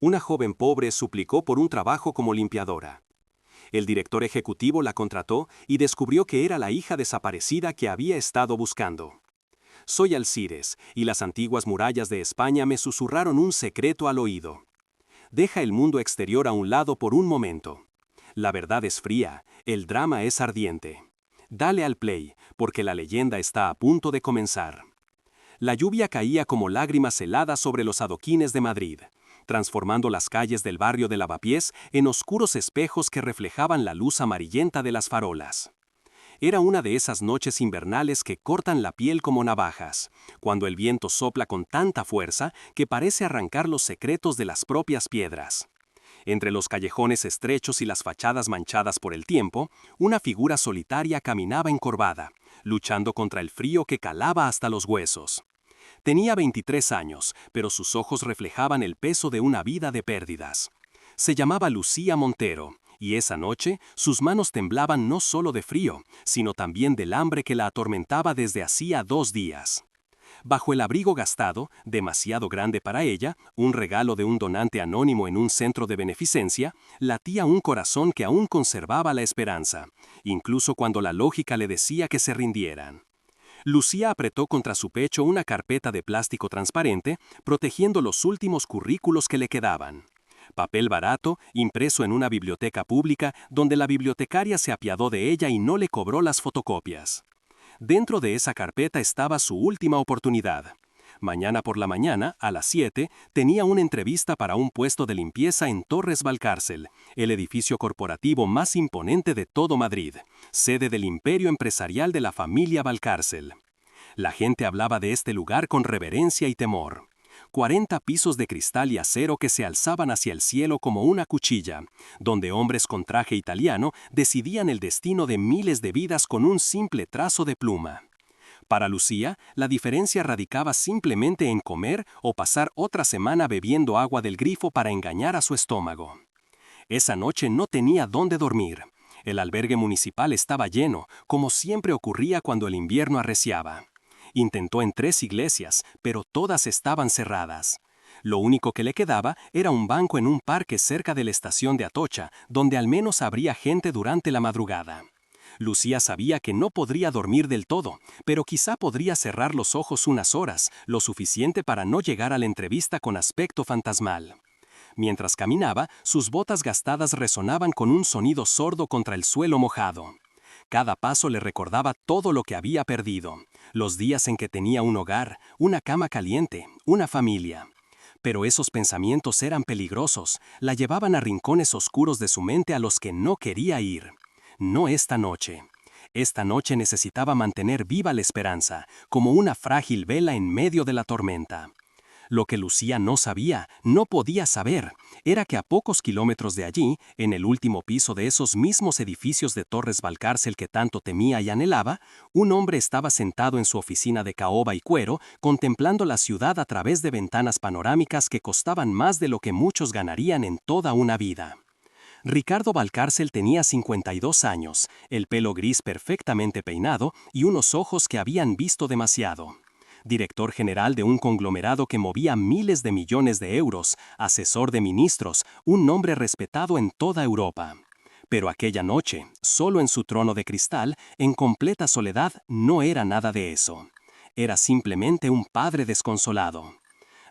Una joven pobre suplicó por un trabajo como limpiadora. El director ejecutivo la contrató y descubrió que era la hija desaparecida que había estado buscando. Soy Alcires, y las antiguas murallas de España me susurraron un secreto al oído. Deja el mundo exterior a un lado por un momento. La verdad es fría, el drama es ardiente. Dale al play, porque la leyenda está a punto de comenzar. La lluvia caía como lágrimas heladas sobre los adoquines de Madrid, transformando las calles del barrio de Lavapiés en oscuros espejos que reflejaban la luz amarillenta de las farolas. Era una de esas noches invernales que cortan la piel como navajas, cuando el viento sopla con tanta fuerza que parece arrancar los secretos de las propias piedras. Entre los callejones estrechos y las fachadas manchadas por el tiempo, una figura solitaria caminaba encorvada, luchando contra el frío que calaba hasta los huesos. Tenía 23 años, pero sus ojos reflejaban el peso de una vida de pérdidas. Se llamaba Lucía Montero, y esa noche sus manos temblaban no solo de frío, sino también del hambre que la atormentaba desde hacía 2 días. Bajo el abrigo gastado, demasiado grande para ella, un regalo de un donante anónimo en un centro de beneficencia, latía un corazón que aún conservaba la esperanza, incluso cuando la lógica le decía que se rindieran. Lucía apretó contra su pecho una carpeta de plástico transparente, protegiendo los últimos currículos que le quedaban. Papel barato, impreso en una biblioteca pública, donde la bibliotecaria se apiadó de ella y no le cobró las fotocopias. Dentro de esa carpeta estaba su última oportunidad. Mañana por la mañana, a las 7, tenía una entrevista para un puesto de limpieza en Torres Valcárcel, el edificio corporativo más imponente de todo Madrid, sede del imperio empresarial de la familia Valcárcel. La gente hablaba de este lugar con reverencia y temor. 40 pisos de cristal y acero que se alzaban hacia el cielo como una cuchilla, donde hombres con traje italiano decidían el destino de miles de vidas con un simple trazo de pluma. Para Lucía, la diferencia radicaba simplemente en comer o pasar otra semana bebiendo agua del grifo para engañar a su estómago. Esa noche no tenía dónde dormir. El albergue municipal estaba lleno, como siempre ocurría cuando el invierno arreciaba. Intentó en 3 iglesias, pero todas estaban cerradas. Lo único que le quedaba era un banco en un parque cerca de la estación de Atocha, donde al menos habría gente durante la madrugada. Lucía sabía que no podría dormir del todo, pero quizá podría cerrar los ojos unas horas, lo suficiente para no llegar a la entrevista con aspecto fantasmal. Mientras caminaba, sus botas gastadas resonaban con un sonido sordo contra el suelo mojado. Cada paso le recordaba todo lo que había perdido, los días en que tenía un hogar, una cama caliente, una familia. Pero esos pensamientos eran peligrosos, la llevaban a rincones oscuros de su mente a los que no quería ir. No esta noche. Esta noche necesitaba mantener viva la esperanza, como una frágil vela en medio de la tormenta. Lo que Lucía no sabía, no podía saber, era que a pocos kilómetros de allí, en el último piso de esos mismos edificios de Torres Valcárcel que tanto temía y anhelaba, un hombre estaba sentado en su oficina de caoba y cuero, contemplando la ciudad a través de ventanas panorámicas que costaban más de lo que muchos ganarían en toda una vida. Ricardo Valcárcel tenía 52 años, el pelo gris perfectamente peinado y unos ojos que habían visto demasiado. Director general de un conglomerado que movía miles de millones de euros, asesor de ministros, un nombre respetado en toda Europa. Pero aquella noche, solo en su trono de cristal, en completa soledad, no era nada de eso. Era simplemente un padre desconsolado.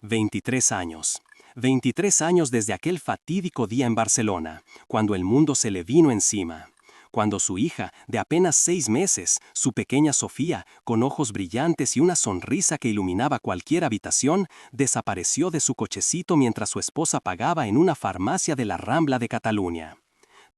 23 años. 23 años desde aquel fatídico día en Barcelona, cuando el mundo se le vino encima. Cuando su hija, de apenas 6 meses, su pequeña Sofía, con ojos brillantes y una sonrisa que iluminaba cualquier habitación, desapareció de su cochecito mientras su esposa pagaba en una farmacia de la Rambla de Cataluña.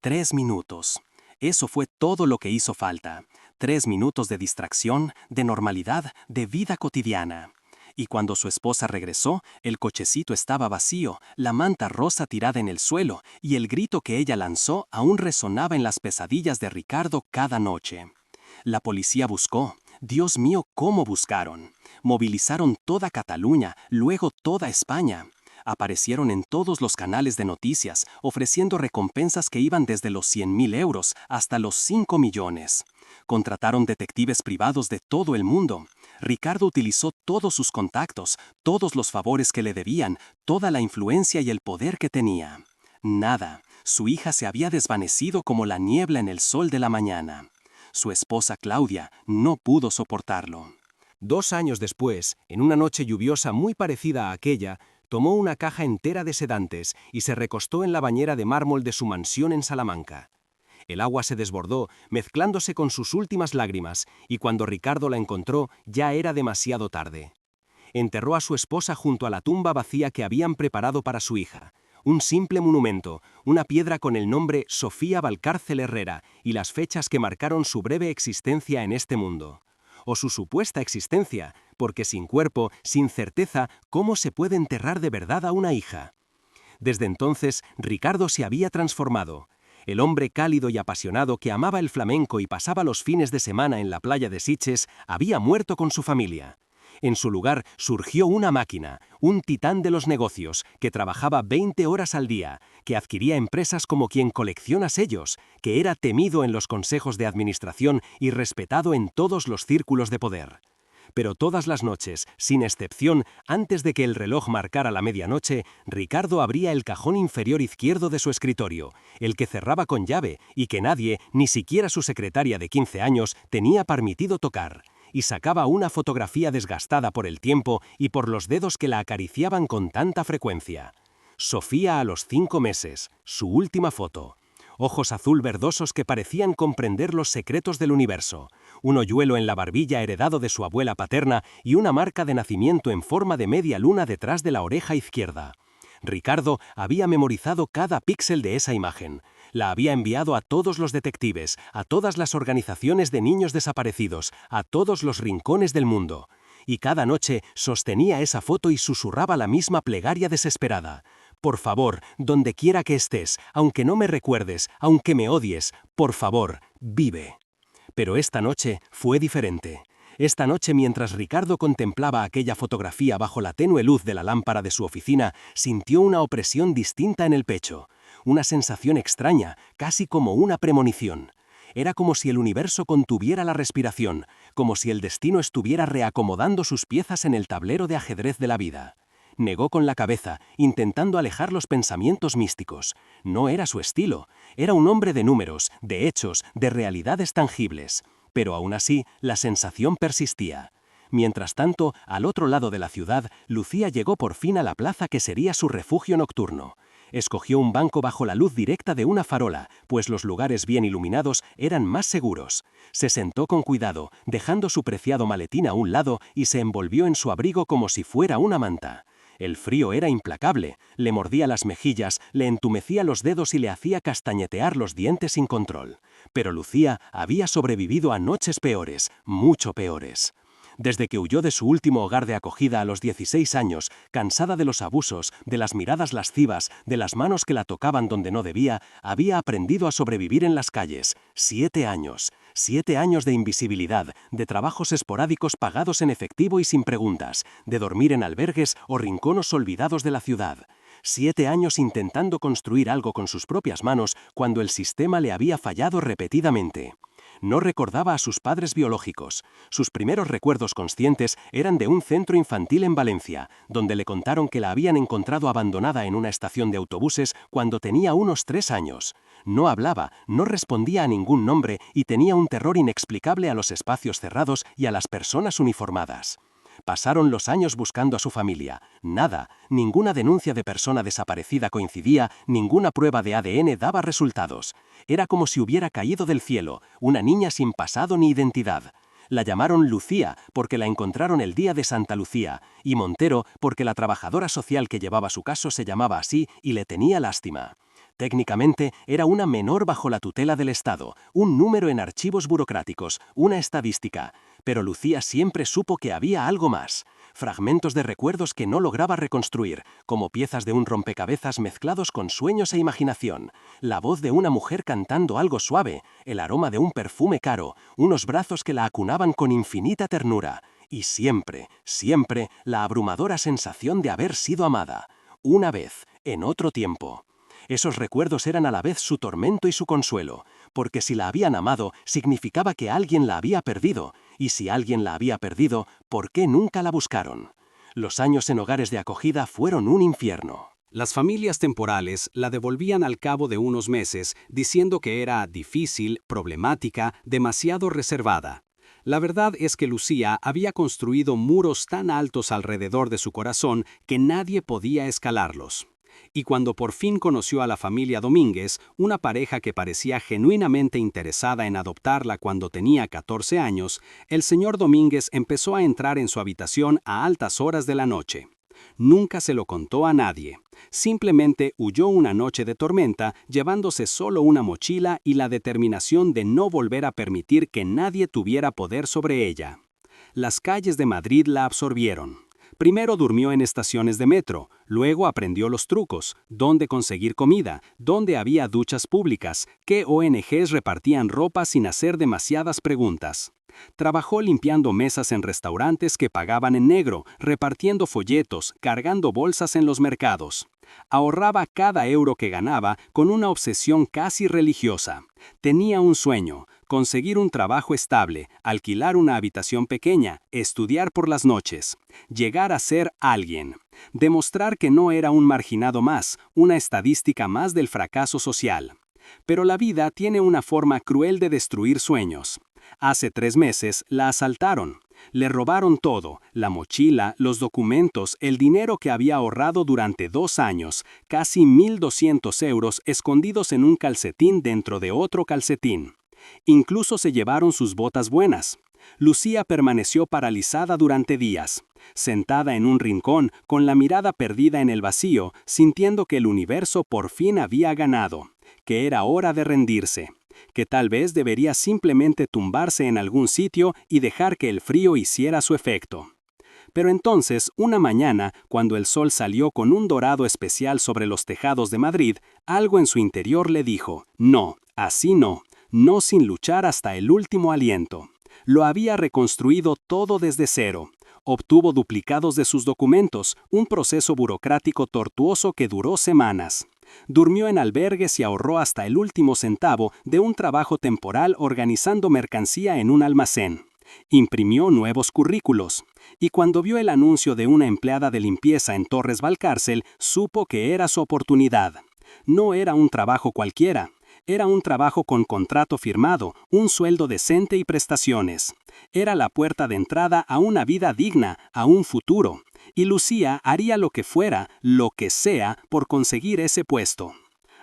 3 minutos. Eso fue todo lo que hizo falta. 3 minutos de distracción, de normalidad, de vida cotidiana. Y cuando su esposa regresó, el cochecito estaba vacío, la manta rosa tirada en el suelo, y el grito que ella lanzó aún resonaba en las pesadillas de Ricardo cada noche. La policía buscó. Dios mío, ¿cómo buscaron? Movilizaron toda Cataluña, luego toda España. Aparecieron en todos los canales de noticias, ofreciendo recompensas que iban desde los 100.000 euros hasta los 5 millones. Contrataron detectives privados de todo el mundo. Ricardo utilizó todos sus contactos, todos los favores que le debían, toda la influencia y el poder que tenía. Nada, su hija se había desvanecido como la niebla en el sol de la mañana. Su esposa Claudia no pudo soportarlo. 2 años después, en una noche lluviosa muy parecida a aquella, tomó una caja entera de sedantes y se recostó en la bañera de mármol de su mansión en Salamanca. El agua se desbordó, mezclándose con sus últimas lágrimas, y cuando Ricardo la encontró, ya era demasiado tarde. Enterró a su esposa junto a la tumba vacía que habían preparado para su hija. Un simple monumento, una piedra con el nombre Sofía Valcárcel Herrera y las fechas que marcaron su breve existencia en este mundo. O su supuesta existencia, porque sin cuerpo, sin certeza, ¿cómo se puede enterrar de verdad a una hija? Desde entonces, Ricardo se había transformado. El hombre cálido y apasionado que amaba el flamenco y pasaba los fines de semana en la playa de Sitges había muerto con su familia. En su lugar surgió una máquina, un titán de los negocios, que trabajaba 20 horas al día, que adquiría empresas como quien colecciona sellos, que era temido en los consejos de administración y respetado en todos los círculos de poder. Pero todas las noches, sin excepción, antes de que el reloj marcara la medianoche, Ricardo abría el cajón inferior izquierdo de su escritorio, el que cerraba con llave y que nadie, ni siquiera su secretaria de 15 años, tenía permitido tocar, y sacaba una fotografía desgastada por el tiempo y por los dedos que la acariciaban con tanta frecuencia. Sofía a los 5 meses, su última foto. Ojos azul verdosos que parecían comprender los secretos del universo, un hoyuelo en la barbilla heredado de su abuela paterna y una marca de nacimiento en forma de media luna detrás de la oreja izquierda. Ricardo había memorizado cada píxel de esa imagen. La había enviado a todos los detectives, a todas las organizaciones de niños desaparecidos, a todos los rincones del mundo. Y cada noche sostenía esa foto y susurraba la misma plegaria desesperada. Por favor, donde quiera que estés, aunque no me recuerdes, aunque me odies, por favor, vive. Pero esta noche fue diferente. Esta noche, mientras Ricardo contemplaba aquella fotografía bajo la tenue luz de la lámpara de su oficina, sintió una opresión distinta en el pecho, una sensación extraña, casi como una premonición. Era como si el universo contuviera la respiración, como si el destino estuviera reacomodando sus piezas en el tablero de ajedrez de la vida. Negó con la cabeza, intentando alejar los pensamientos místicos. No era su estilo. Era un hombre de números, de hechos, de realidades tangibles. Pero aún así, la sensación persistía. Mientras tanto, al otro lado de la ciudad, Lucía llegó por fin a la plaza que sería su refugio nocturno. Escogió un banco bajo la luz directa de una farola, pues los lugares bien iluminados eran más seguros. Se sentó con cuidado, dejando su preciado maletín a un lado y se envolvió en su abrigo como si fuera una manta. El frío era implacable, le mordía las mejillas, le entumecía los dedos y le hacía castañetear los dientes sin control. Pero Lucía había sobrevivido a noches peores, mucho peores. Desde que huyó de su último hogar de acogida a los 16 años, cansada de los abusos, de las miradas lascivas, de las manos que la tocaban donde no debía, había aprendido a sobrevivir en las calles. 7 años. 7 años de invisibilidad, de trabajos esporádicos pagados en efectivo y sin preguntas, de dormir en albergues o rincones olvidados de la ciudad. 7 años intentando construir algo con sus propias manos cuando el sistema le había fallado repetidamente. No recordaba a sus padres biológicos. Sus primeros recuerdos conscientes eran de un centro infantil en Valencia, donde le contaron que la habían encontrado abandonada en una estación de autobuses cuando tenía unos 3 años. No hablaba, no respondía a ningún nombre y tenía un terror inexplicable a los espacios cerrados y a las personas uniformadas. Pasaron los años buscando a su familia. Nada, ninguna denuncia de persona desaparecida coincidía, ninguna prueba de ADN daba resultados. Era como si hubiera caído del cielo, una niña sin pasado ni identidad. La llamaron Lucía porque la encontraron el día de Santa Lucía, y Montero porque la trabajadora social que llevaba su caso se llamaba así y le tenía lástima. Técnicamente, era una menor bajo la tutela del Estado, un número en archivos burocráticos, una estadística. Pero Lucía siempre supo que había algo más. Fragmentos de recuerdos que no lograba reconstruir, como piezas de un rompecabezas mezclados con sueños e imaginación. La voz de una mujer cantando algo suave, el aroma de un perfume caro, unos brazos que la acunaban con infinita ternura. Y siempre, siempre, la abrumadora sensación de haber sido amada. Una vez, en otro tiempo. Esos recuerdos eran a la vez su tormento y su consuelo, porque si la habían amado, significaba que alguien la había perdido, Y si alguien la había perdido, ¿por qué nunca la buscaron? Los años en hogares de acogida fueron un infierno. Las familias temporales la devolvían al cabo de unos meses, diciendo que era difícil, problemática, demasiado reservada. La verdad es que Lucía había construido muros tan altos alrededor de su corazón que nadie podía escalarlos. Y cuando por fin conoció a la familia Domínguez, una pareja que parecía genuinamente interesada en adoptarla cuando tenía 14 años, el señor Domínguez empezó a entrar en su habitación a altas horas de la noche. Nunca se lo contó a nadie. Simplemente huyó una noche de tormenta, llevándose solo una mochila y la determinación de no volver a permitir que nadie tuviera poder sobre ella. Las calles de Madrid la absorbieron. Primero durmió en estaciones de metro, luego aprendió los trucos, dónde conseguir comida, dónde había duchas públicas, qué ONGs repartían ropa sin hacer demasiadas preguntas. Trabajó limpiando mesas en restaurantes que pagaban en negro, repartiendo folletos, cargando bolsas en los mercados. Ahorraba cada euro que ganaba con una obsesión casi religiosa. Tenía un sueño: conseguir un trabajo estable, alquilar una habitación pequeña, estudiar por las noches, llegar a ser alguien, demostrar que no era un marginado más, una estadística más del fracaso social. Pero la vida tiene una forma cruel de destruir sueños. Hace 3 meses la asaltaron. Le robaron todo: la mochila, los documentos, el dinero que había ahorrado durante 2 años, casi 1.200 euros escondidos en un calcetín dentro de otro calcetín. Incluso se llevaron sus botas buenas. Lucía permaneció paralizada durante días, sentada en un rincón, con la mirada perdida en el vacío, sintiendo que el universo por fin había ganado, que era hora de rendirse, que tal vez debería simplemente tumbarse en algún sitio y dejar que el frío hiciera su efecto. Pero entonces, una mañana, cuando el sol salió con un dorado especial sobre los tejados de Madrid, algo en su interior le dijo: no, así no, no sin luchar hasta el último aliento. Lo había reconstruido todo desde cero. Obtuvo duplicados de sus documentos, un proceso burocrático tortuoso que duró semanas. Durmió en albergues y ahorró hasta el último centavo de un trabajo temporal organizando mercancía en un almacén. Imprimió nuevos currículos. Y cuando vio el anuncio de una empleada de limpieza en Torres Valcárcel, supo que era su oportunidad. No era un trabajo cualquiera. Era un trabajo con contrato firmado, un sueldo decente y prestaciones. Era la puerta de entrada a una vida digna, a un futuro. Y Lucía haría lo que fuera, lo que sea, por conseguir ese puesto.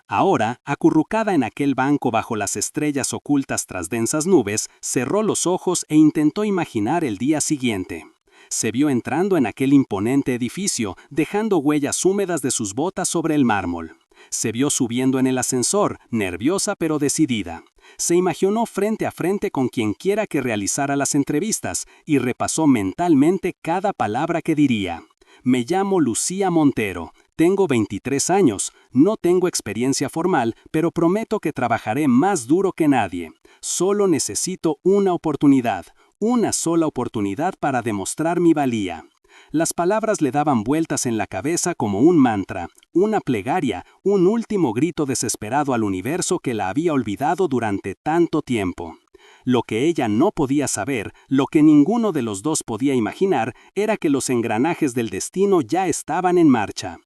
Ahora, acurrucada en aquel banco bajo las estrellas ocultas tras densas nubes, cerró los ojos e intentó imaginar el día siguiente. Se vio entrando en aquel imponente edificio, dejando huellas húmedas de sus botas sobre el mármol. Se vio subiendo en el ascensor, nerviosa pero decidida. Se imaginó frente a frente con quien quiera que realizara las entrevistas y repasó mentalmente cada palabra que diría. Me llamo Lucía Montero, tengo 23 años, no tengo experiencia formal, pero prometo que trabajaré más duro que nadie. Solo necesito una oportunidad, una sola oportunidad para demostrar mi valía. Las palabras le daban vueltas en la cabeza como un mantra, una plegaria, un último grito desesperado al universo que la había olvidado durante tanto tiempo. Lo que ella no podía saber, lo que ninguno de los dos podía imaginar, era que los engranajes del destino ya estaban en marcha.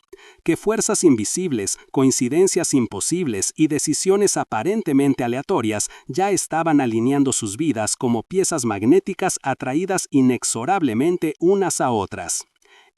Que fuerzas invisibles, coincidencias imposibles y decisiones aparentemente aleatorias ya estaban alineando sus vidas como piezas magnéticas atraídas inexorablemente unas a otras.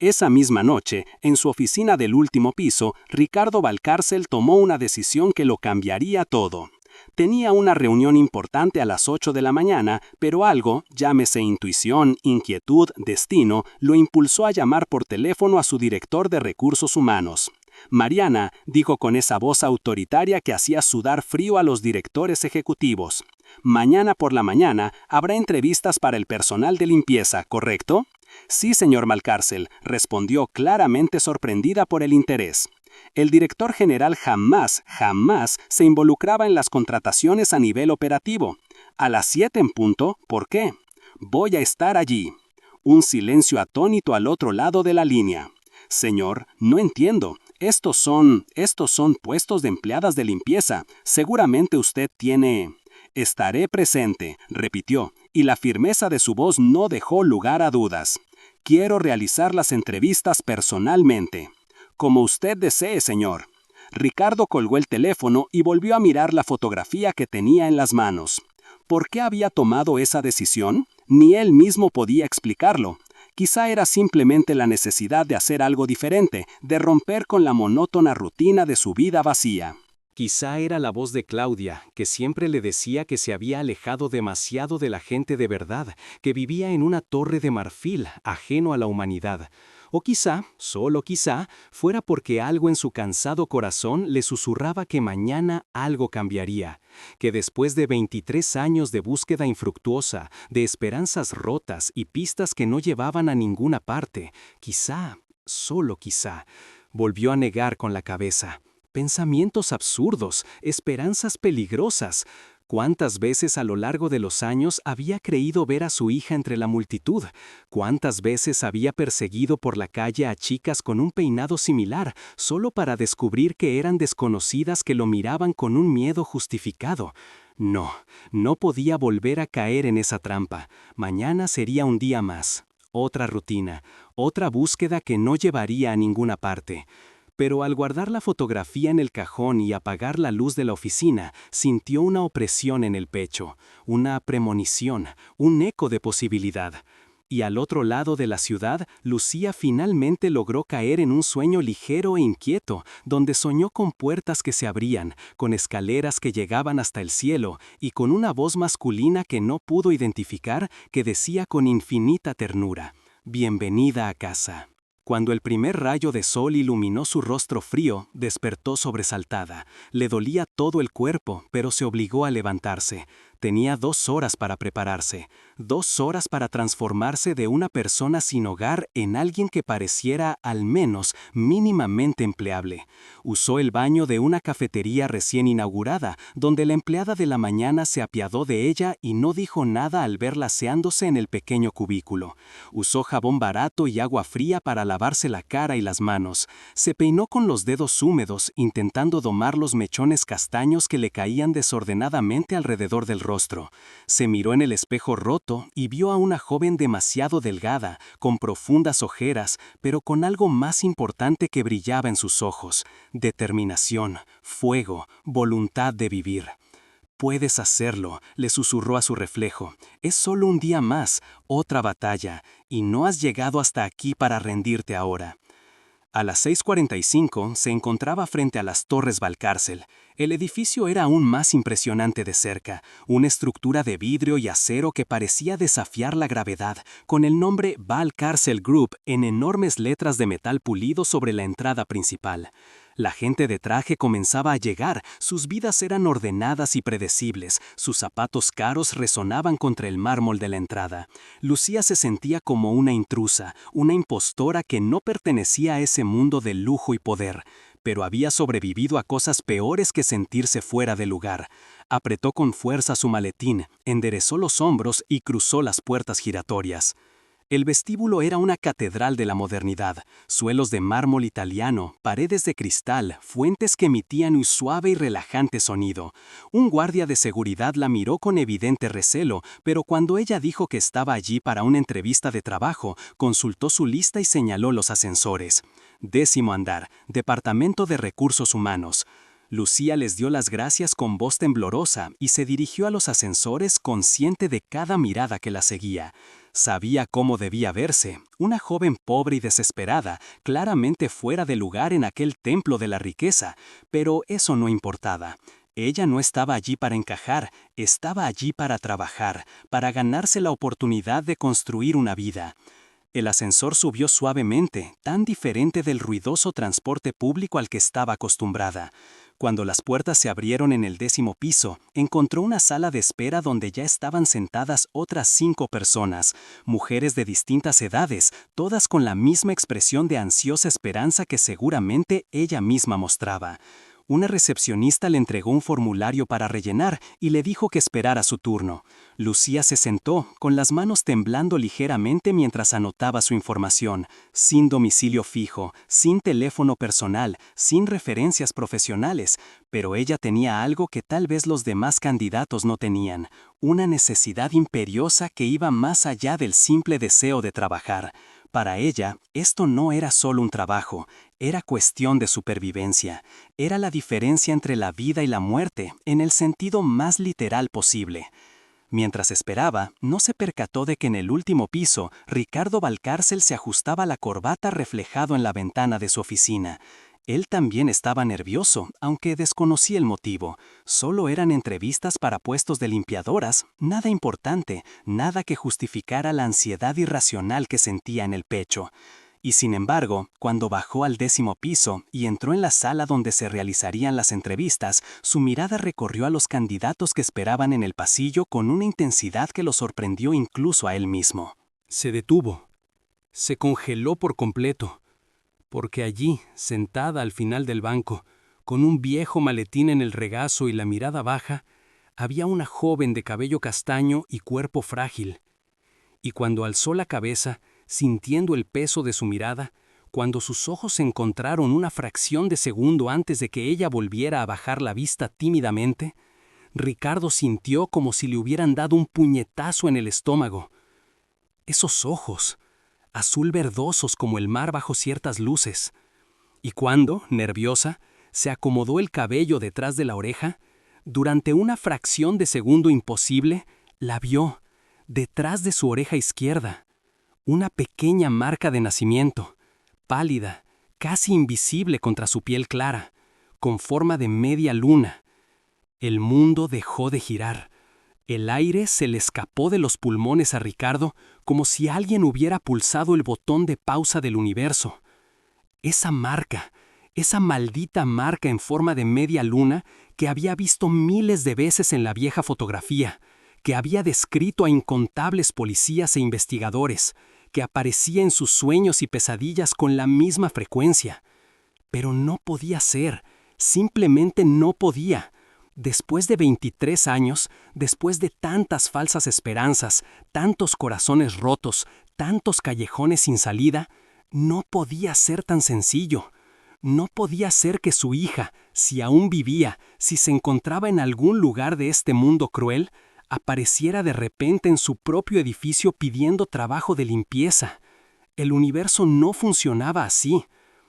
Esa misma noche, en su oficina del último piso, Ricardo Valcárcel tomó una decisión que lo cambiaría todo. Tenía una reunión importante a las 8 de la mañana, pero algo, llámese intuición, inquietud, destino, lo impulsó a llamar por teléfono a su director de recursos humanos. Mariana, dijo con esa voz autoritaria que hacía sudar frío a los directores ejecutivos. Mañana por la mañana habrá entrevistas para el personal de limpieza, ¿correcto? Sí, señor Valcárcel, respondió claramente sorprendida por el interés. El director general jamás se involucraba en las contrataciones a nivel operativo. A las 7 en punto, ¿por qué? Voy a estar allí. Un silencio atónito al otro lado de la línea. Señor, no entiendo. Estos son puestos de empleadas de limpieza. Seguramente usted tiene... Estaré presente, repitió, y la firmeza de su voz no dejó lugar a dudas. Quiero realizar las entrevistas personalmente. Como usted desee, señor. Ricardo colgó el teléfono y volvió a mirar la fotografía que tenía en las manos. ¿Por qué había tomado esa decisión? Ni él mismo podía explicarlo. Quizá era simplemente la necesidad de hacer algo diferente, de romper con la monótona rutina de su vida vacía. Quizá era la voz de Claudia, que siempre le decía que se había alejado demasiado de la gente de verdad, que vivía en una torre de marfil, ajeno a la humanidad. O quizá, solo quizá, fuera porque algo en su cansado corazón le susurraba que mañana algo cambiaría, que después de 23 años de búsqueda infructuosa, de esperanzas rotas y pistas que no llevaban a ninguna parte, quizá, solo quizá, volvió a negar con la cabeza. Pensamientos absurdos, esperanzas peligrosas. ¿Cuántas veces a lo largo de los años había creído ver a su hija entre la multitud? ¿Cuántas veces había perseguido por la calle a chicas con un peinado similar, solo para descubrir que eran desconocidas que lo miraban con un miedo justificado? No, no podía volver a caer en esa trampa. Mañana sería un día más. Otra rutina, otra búsqueda que no llevaría a ninguna parte. Pero al guardar la fotografía en el cajón y apagar la luz de la oficina, sintió una opresión en el pecho, una premonición, un eco de posibilidad. Y al otro lado de la ciudad, Lucía finalmente logró caer en un sueño ligero e inquieto, donde soñó con puertas que se abrían, con escaleras que llegaban hasta el cielo, y con una voz masculina que no pudo identificar, que decía con infinita ternura: «Bienvenida a casa». Cuando el primer rayo de sol iluminó su rostro frío, despertó sobresaltada. Le dolía todo el cuerpo, pero se obligó a levantarse. Tenía 2 horas para prepararse, 2 horas para transformarse de una persona sin hogar en alguien que pareciera, al menos, mínimamente empleable. Usó el baño de una cafetería recién inaugurada, donde la empleada de la mañana se apiadó de ella y no dijo nada al verla aseándose en el pequeño cubículo. Usó jabón barato y agua fría para lavarse la cara y las manos. Se peinó con los dedos húmedos, intentando domar los mechones castaños que le caían desordenadamente alrededor del rostro. Se miró en el espejo roto y vio a una joven demasiado delgada, con profundas ojeras, pero con algo más importante que brillaba en sus ojos: determinación, fuego, voluntad de vivir. «Puedes hacerlo», le susurró a su reflejo. «Es solo un día más, otra batalla, y no has llegado hasta aquí para rendirte ahora». A las 6:45 se encontraba frente a las Torres Valcárcel. El edificio era aún más impresionante de cerca, una estructura de vidrio y acero que parecía desafiar la gravedad, con el nombre Valcárcel Group en enormes letras de metal pulido sobre la entrada principal. La gente de traje comenzaba a llegar, sus vidas eran ordenadas y predecibles, sus zapatos caros resonaban contra el mármol de la entrada. Lucía se sentía como una intrusa, una impostora que no pertenecía a ese mundo de lujo y poder, pero había sobrevivido a cosas peores que sentirse fuera de lugar. Apretó con fuerza su maletín, enderezó los hombros y cruzó las puertas giratorias. El vestíbulo era una catedral de la modernidad, suelos de mármol italiano, paredes de cristal, fuentes que emitían un suave y relajante sonido. Un guardia de seguridad la miró con evidente recelo, pero cuando ella dijo que estaba allí para una entrevista de trabajo, consultó su lista y señaló los ascensores. 10º andar, Departamento de Recursos Humanos. Lucía les dio las gracias con voz temblorosa y se dirigió a los ascensores consciente de cada mirada que la seguía. Sabía cómo debía verse, una joven pobre y desesperada, claramente fuera de lugar en aquel templo de la riqueza, pero eso no importaba. Ella no estaba allí para encajar, estaba allí para trabajar, para ganarse la oportunidad de construir una vida. El ascensor subió suavemente, tan diferente del ruidoso transporte público al que estaba acostumbrada. Cuando las puertas se abrieron en el 10º piso, encontró una sala de espera donde ya estaban sentadas otras 5 personas, mujeres de distintas edades, todas con la misma expresión de ansiosa esperanza que seguramente ella misma mostraba. Una recepcionista le entregó un formulario para rellenar y le dijo que esperara su turno. Lucía se sentó, con las manos temblando ligeramente mientras anotaba su información, sin domicilio fijo, sin teléfono personal, sin referencias profesionales, pero ella tenía algo que tal vez los demás candidatos no tenían, una necesidad imperiosa que iba más allá del simple deseo de trabajar. Para ella, esto no era solo un trabajo, era cuestión de supervivencia. Era la diferencia entre la vida y la muerte, en el sentido más literal posible. Mientras esperaba, no se percató de que en el último piso, Ricardo Valcárcel se ajustaba la corbata reflejado en la ventana de su oficina. Él también estaba nervioso, aunque desconocía el motivo. Solo eran entrevistas para puestos de limpiadoras, nada importante, nada que justificara la ansiedad irracional que sentía en el pecho. Y sin embargo, cuando bajó al 10º piso y entró en la sala donde se realizarían las entrevistas, su mirada recorrió a los candidatos que esperaban en el pasillo con una intensidad que lo sorprendió incluso a él mismo. Se detuvo. Se congeló por completo. Porque allí, sentada al final del banco, con un viejo maletín en el regazo y la mirada baja, había una joven de cabello castaño y cuerpo frágil. Y cuando alzó la cabeza, sintiendo el peso de su mirada, cuando sus ojos se encontraron una fracción de segundo antes de que ella volviera a bajar la vista tímidamente, Ricardo sintió como si le hubieran dado un puñetazo en el estómago. Esos ojos, azul verdosos como el mar bajo ciertas luces. Y cuando, nerviosa, se acomodó el cabello detrás de la oreja, durante una fracción de segundo imposible, la vio, detrás de su oreja izquierda, una pequeña marca de nacimiento, pálida, casi invisible contra su piel clara, con forma de media luna. El mundo dejó de girar. El aire se le escapó de los pulmones a Ricardo como si alguien hubiera pulsado el botón de pausa del universo. Esa marca, esa maldita marca en forma de media luna que había visto miles de veces en la vieja fotografía, que había descrito a incontables policías e investigadores, que aparecía en sus sueños y pesadillas con la misma frecuencia. Pero no podía ser, simplemente no podía. Después de 23 años, después de tantas falsas esperanzas, tantos corazones rotos, tantos callejones sin salida, no podía ser tan sencillo. No podía ser que su hija, si aún vivía, si se encontraba en algún lugar de este mundo cruel, apareciera de repente en su propio edificio pidiendo trabajo de limpieza. El universo no funcionaba así.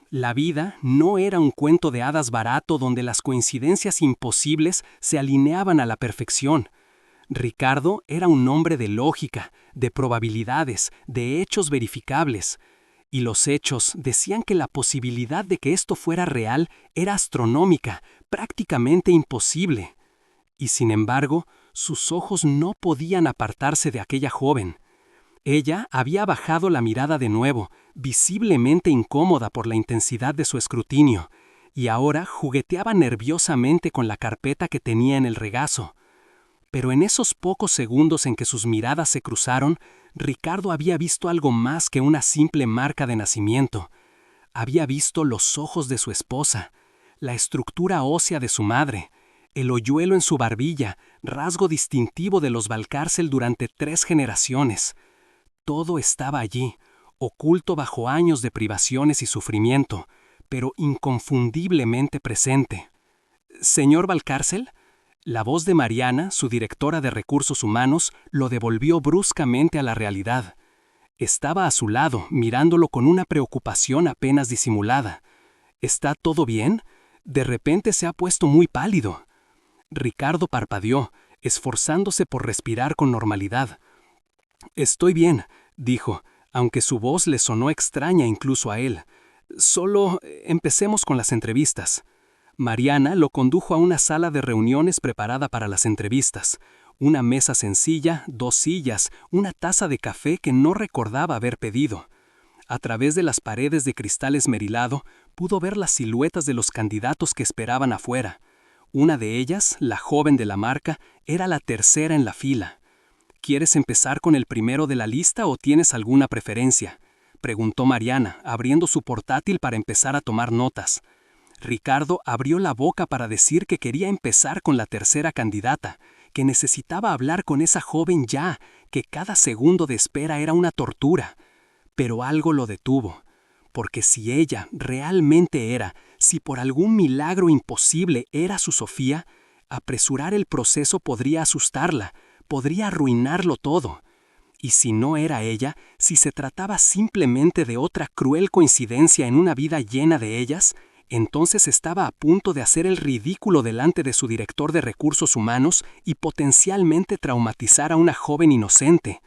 La vida no era un cuento de hadas barato donde las coincidencias imposibles se alineaban a la perfección. Ricardo era un hombre de lógica, de probabilidades, de hechos verificables. Y los hechos decían que la posibilidad de que esto fuera real era astronómica, prácticamente imposible. Y sin embargo, sus ojos no podían apartarse de aquella joven. Ella había bajado la mirada de nuevo, visiblemente incómoda por la intensidad de su escrutinio, y ahora jugueteaba nerviosamente con la carpeta que tenía en el regazo. Pero en esos pocos segundos en que sus miradas se cruzaron, Ricardo había visto algo más que una simple marca de nacimiento. Había visto los ojos de su esposa, la estructura ósea de su madre, el hoyuelo en su barbilla, rasgo distintivo de los Valcárcel durante 3 generaciones. Todo estaba allí, oculto bajo años de privaciones y sufrimiento, pero inconfundiblemente presente. «¿Señor Valcárcel?» La voz de Mariana, su directora de recursos humanos, lo devolvió bruscamente a la realidad. Estaba a su lado, mirándolo con una preocupación apenas disimulada. «¿Está todo bien? De repente se ha puesto muy pálido». Ricardo parpadeó, esforzándose por respirar con normalidad. «Estoy bien», dijo, aunque su voz le sonó extraña incluso a él. «Solo empecemos con las entrevistas». Mariana lo condujo a una sala de reuniones preparada para las entrevistas. Una mesa sencilla, 2 sillas, una taza de café que no recordaba haber pedido. A través de las paredes de cristal esmerilado, pudo ver las siluetas de los candidatos que esperaban afuera. Una de ellas, la joven de la marca, era la tercera en la fila. «¿Quieres empezar con el primero de la lista o tienes alguna preferencia?», preguntó Mariana, abriendo su portátil para empezar a tomar notas. Ricardo abrió la boca para decir que quería empezar con la tercera candidata, que necesitaba hablar con esa joven ya, que cada segundo de espera era una tortura. Pero algo lo detuvo, porque si ella realmente era, si por algún milagro imposible era su Sofía, apresurar el proceso podría asustarla, podría arruinarlo todo. Y si no era ella, si se trataba simplemente de otra cruel coincidencia en una vida llena de ellas, entonces estaba a punto de hacer el ridículo delante de su director de recursos humanos y potencialmente traumatizar a una joven inocente.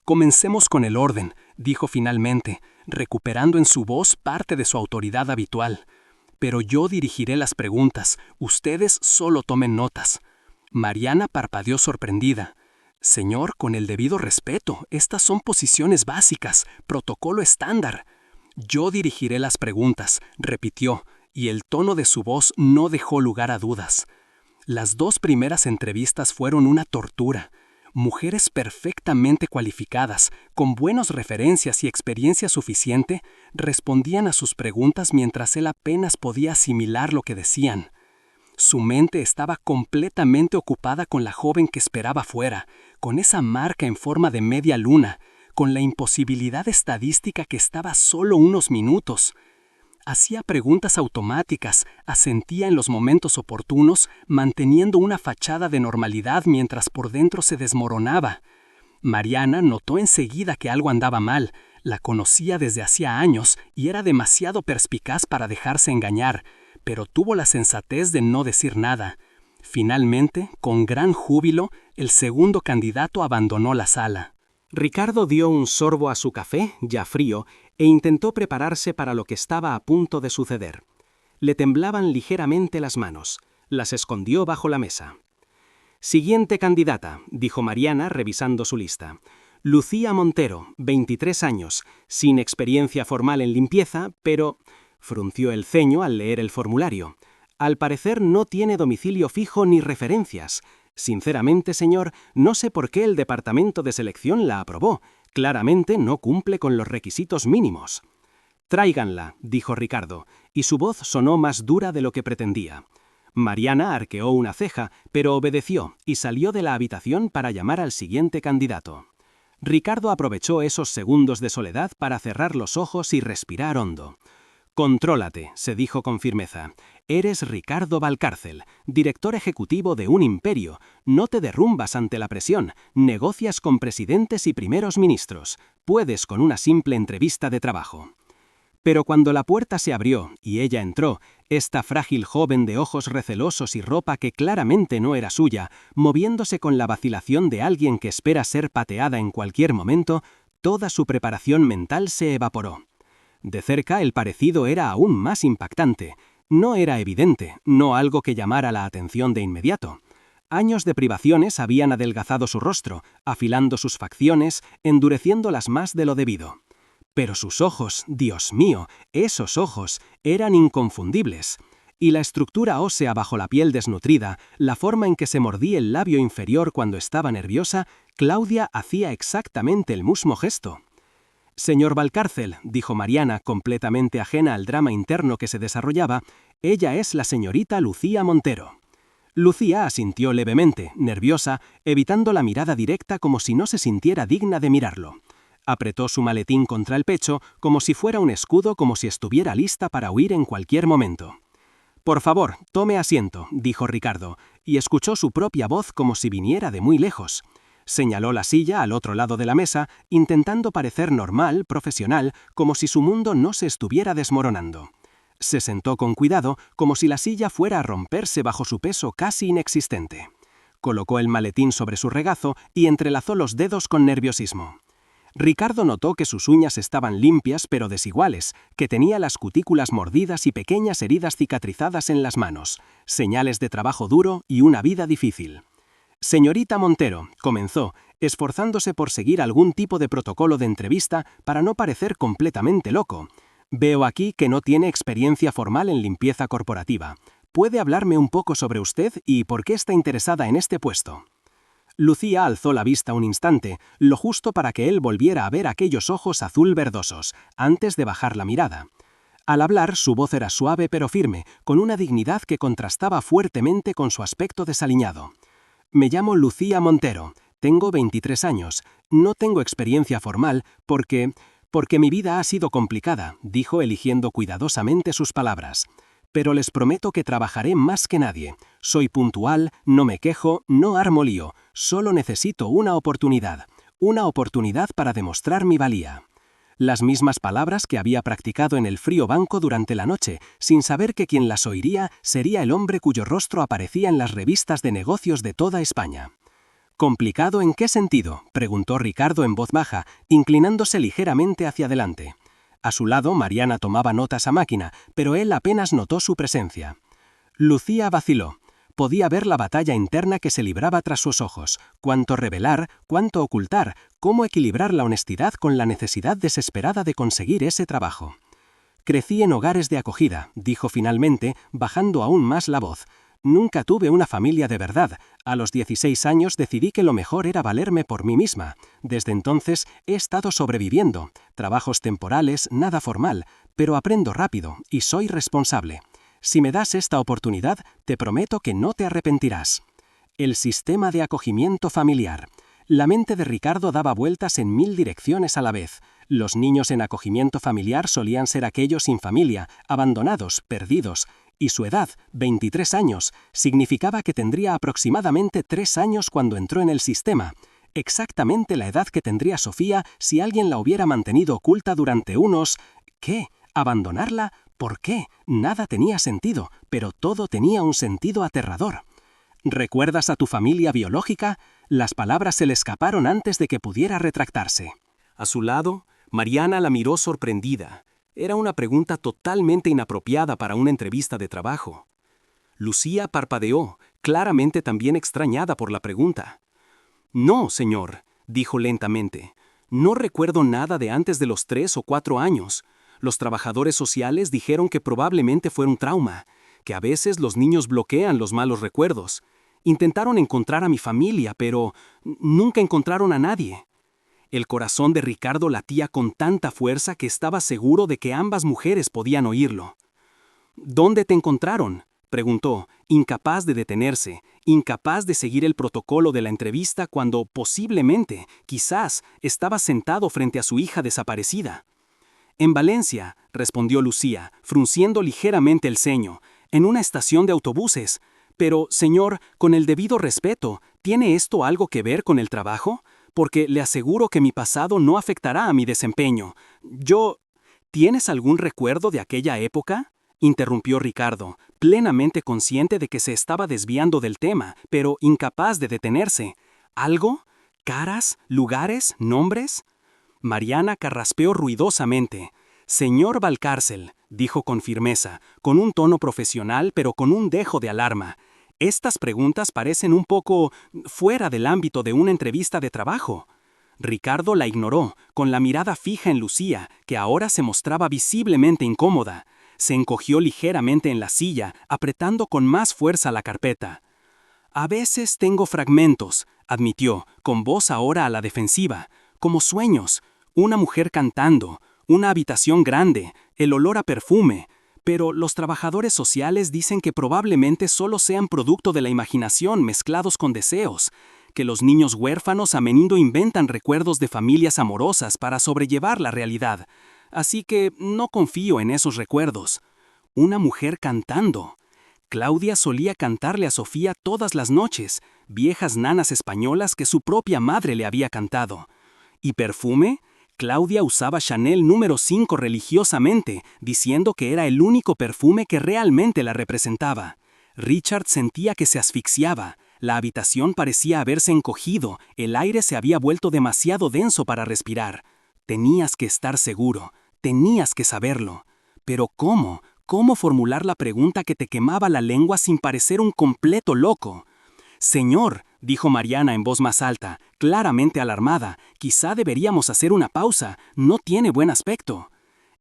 «Comencemos con el orden», dijo finalmente, recuperando en su voz parte de su autoridad habitual. «Pero yo dirigiré las preguntas, ustedes solo tomen notas». Mariana parpadeó sorprendida. «Señor, con el debido respeto, estas son posiciones básicas, protocolo estándar». «Yo dirigiré las preguntas», repitió, y el tono de su voz no dejó lugar a dudas. Las 2 primeras entrevistas fueron una tortura. Mujeres perfectamente cualificadas, con buenas referencias y experiencia suficiente, respondían a sus preguntas mientras él apenas podía asimilar lo que decían. Su mente estaba completamente ocupada con la joven que esperaba fuera, con esa marca en forma de media luna, con la imposibilidad estadística que estaba solo unos minutos. Hacía preguntas automáticas, asentía en los momentos oportunos, manteniendo una fachada de normalidad mientras por dentro se desmoronaba. Mariana notó enseguida que algo andaba mal, la conocía desde hacía años y era demasiado perspicaz para dejarse engañar, pero tuvo la sensatez de no decir nada. Finalmente, con gran júbilo, el segundo candidato abandonó la sala. Ricardo dio un sorbo a su café, ya frío, e intentó prepararse para lo que estaba a punto de suceder. Le temblaban ligeramente las manos. Las escondió bajo la mesa. «Siguiente candidata», dijo Mariana, revisando su lista. «Lucía Montero, 23 años, sin experiencia formal en limpieza, pero...» Frunció el ceño al leer el formulario. «Al parecer no tiene domicilio fijo ni referencias. Sinceramente, señor, no sé por qué el departamento de selección la aprobó. Claramente no cumple con los requisitos mínimos». «Tráiganla», dijo Ricardo, y su voz sonó más dura de lo que pretendía. Mariana arqueó una ceja, pero obedeció y salió de la habitación para llamar al siguiente candidato. Ricardo aprovechó esos segundos de soledad para cerrar los ojos y respirar hondo. «Contrólate», se dijo con firmeza. «Eres Ricardo Valcárcel, director ejecutivo de un imperio. No te derrumbas ante la presión, negocias con presidentes y primeros ministros. Puedes con una simple entrevista de trabajo». Pero cuando la puerta se abrió y ella entró, esta frágil joven de ojos recelosos y ropa que claramente no era suya, moviéndose con la vacilación de alguien que espera ser pateada en cualquier momento, toda su preparación mental se evaporó. De cerca el parecido era aún más impactante. No era evidente, no algo que llamara la atención de inmediato. Años de privaciones habían adelgazado su rostro, afilando sus facciones, endureciéndolas más de lo debido. Pero sus ojos, Dios mío, esos ojos, eran inconfundibles. Y la estructura ósea bajo la piel desnutrida, la forma en que se mordía el labio inferior cuando estaba nerviosa, Claudia hacía exactamente el mismo gesto. «Señor Valcárcel», dijo Mariana, completamente ajena al drama interno que se desarrollaba, «ella es la señorita Lucía Montero». Lucía asintió levemente, nerviosa, evitando la mirada directa como si no se sintiera digna de mirarlo. Apretó su maletín contra el pecho como si fuera un escudo, como si estuviera lista para huir en cualquier momento. «Por favor, tome asiento», dijo Ricardo, y escuchó su propia voz como si viniera de muy lejos. Señaló la silla al otro lado de la mesa, intentando parecer normal, profesional, como si su mundo no se estuviera desmoronando. Se sentó con cuidado, como si la silla fuera a romperse bajo su peso casi inexistente. Colocó el maletín sobre su regazo y entrelazó los dedos con nerviosismo. Ricardo notó que sus uñas estaban limpias pero desiguales, que tenía las cutículas mordidas y pequeñas heridas cicatrizadas en las manos, señales de trabajo duro y una vida difícil. «Señorita Montero», comenzó, esforzándose por seguir algún tipo de protocolo de entrevista para no parecer completamente loco. «Veo aquí que no tiene experiencia formal en limpieza corporativa. ¿Puede hablarme un poco sobre usted y por qué está interesada en este puesto?» Lucía alzó la vista un instante, lo justo para que él volviera a ver aquellos ojos azul verdosos, antes de bajar la mirada. Al hablar, su voz era suave pero firme, con una dignidad que contrastaba fuertemente con su aspecto desaliñado. «Me llamo Lucía Montero, tengo 23 años, no tengo experiencia formal porque mi vida ha sido complicada», dijo eligiendo cuidadosamente sus palabras. «Pero les prometo que trabajaré más que nadie. Soy puntual, no me quejo, no armo lío, solo necesito una oportunidad para demostrar mi valía». Las mismas palabras que había practicado en el frío banco durante la noche, sin saber que quien las oiría sería el hombre cuyo rostro aparecía en las revistas de negocios de toda España. «¿Complicado en qué sentido?», preguntó Ricardo en voz baja, inclinándose ligeramente hacia adelante. A su lado, Mariana tomaba notas a máquina, pero él apenas notó su presencia. Lucía vaciló. Podía ver la batalla interna que se libraba tras sus ojos, cuánto revelar, cuánto ocultar, cómo equilibrar la honestidad con la necesidad desesperada de conseguir ese trabajo. «Crecí en hogares de acogida», dijo finalmente, bajando aún más la voz. «Nunca tuve una familia de verdad. A los 16 años decidí que lo mejor era valerme por mí misma. Desde entonces he estado sobreviviendo. Trabajos temporales, nada formal, pero aprendo rápido y soy responsable. Si me das esta oportunidad, te prometo que no te arrepentirás». El sistema de acogimiento familiar. La mente de Ricardo daba vueltas en 1000 direcciones a la vez. Los niños en acogimiento familiar solían ser aquellos sin familia, abandonados, perdidos, y su edad, 23 años, significaba que tendría aproximadamente 3 años cuando entró en el sistema. Exactamente la edad que tendría Sofía si alguien la hubiera mantenido oculta durante unos... ¿Qué? ¿Abandonarla? ¿Por qué? Nada tenía sentido, pero todo tenía un sentido aterrador. «¿Recuerdas a tu familia biológica?». Las palabras se le escaparon antes de que pudiera retractarse. A su lado, Mariana la miró sorprendida. Era una pregunta totalmente inapropiada para una entrevista de trabajo. Lucía parpadeó, claramente también extrañada por la pregunta. «No, señor», dijo lentamente. «No recuerdo nada de antes de los 3 o 4 años. Los trabajadores sociales dijeron que probablemente fue un trauma, que a veces los niños bloquean los malos recuerdos. Intentaron encontrar a mi familia, pero nunca encontraron a nadie». El corazón de Ricardo latía con tanta fuerza que estaba seguro de que ambas mujeres podían oírlo. «¿Dónde te encontraron?», preguntó, incapaz de detenerse, incapaz de seguir el protocolo de la entrevista cuando posiblemente, quizás, estaba sentado frente a su hija desaparecida. «En Valencia», respondió Lucía, frunciendo ligeramente el ceño, «en una estación de autobuses. Pero, señor, con el debido respeto, ¿tiene esto algo que ver con el trabajo? Porque le aseguro que mi pasado no afectará a mi desempeño. ¿Tienes algún recuerdo de aquella época?», interrumpió Ricardo, plenamente consciente de que se estaba desviando del tema, pero incapaz de detenerse. «¿Algo? ¿Caras? ¿Lugares? ¿Nombres?». Mariana carraspeó ruidosamente. «Señor Valcárcel», dijo con firmeza, con un tono profesional pero con un dejo de alarma, «estas preguntas parecen un poco fuera del ámbito de una entrevista de trabajo». Ricardo la ignoró, con la mirada fija en Lucía, que ahora se mostraba visiblemente incómoda. Se encogió ligeramente en la silla, apretando con más fuerza la carpeta. «A veces tengo fragmentos», admitió, con voz ahora a la defensiva, «como sueños, una mujer cantando, una habitación grande, el olor a perfume, pero los trabajadores sociales dicen que probablemente solo sean producto de la imaginación mezclados con deseos, que los niños huérfanos a menudo inventan recuerdos de familias amorosas para sobrellevar la realidad, así que no confío en esos recuerdos». Una mujer cantando. Claudia solía cantarle a Sofía todas las noches, viejas nanas españolas que su propia madre le había cantado. ¿Y perfume? Claudia usaba Chanel número 5 religiosamente, diciendo que era el único perfume que realmente la representaba. Richard sentía que se asfixiaba, la habitación parecía haberse encogido, el aire se había vuelto demasiado denso para respirar. Tenías que estar seguro, tenías que saberlo. Pero ¿cómo? ¿Cómo formular la pregunta que te quemaba la lengua sin parecer un completo loco? «Señor», dijo Mariana en voz más alta, claramente alarmada, «quizá deberíamos hacer una pausa, no tiene buen aspecto».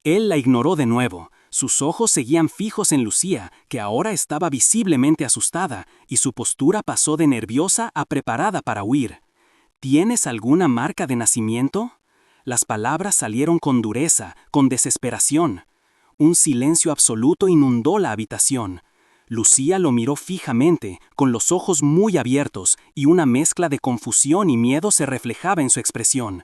Él la ignoró de nuevo. Sus ojos seguían fijos en Lucía, que ahora estaba visiblemente asustada, y su postura pasó de nerviosa a preparada para huir. «¿Tienes alguna marca de nacimiento?». Las palabras salieron con dureza, con desesperación. Un silencio absoluto inundó la habitación. Lucía lo miró fijamente, con los ojos muy abiertos, y una mezcla de confusión y miedo se reflejaba en su expresión.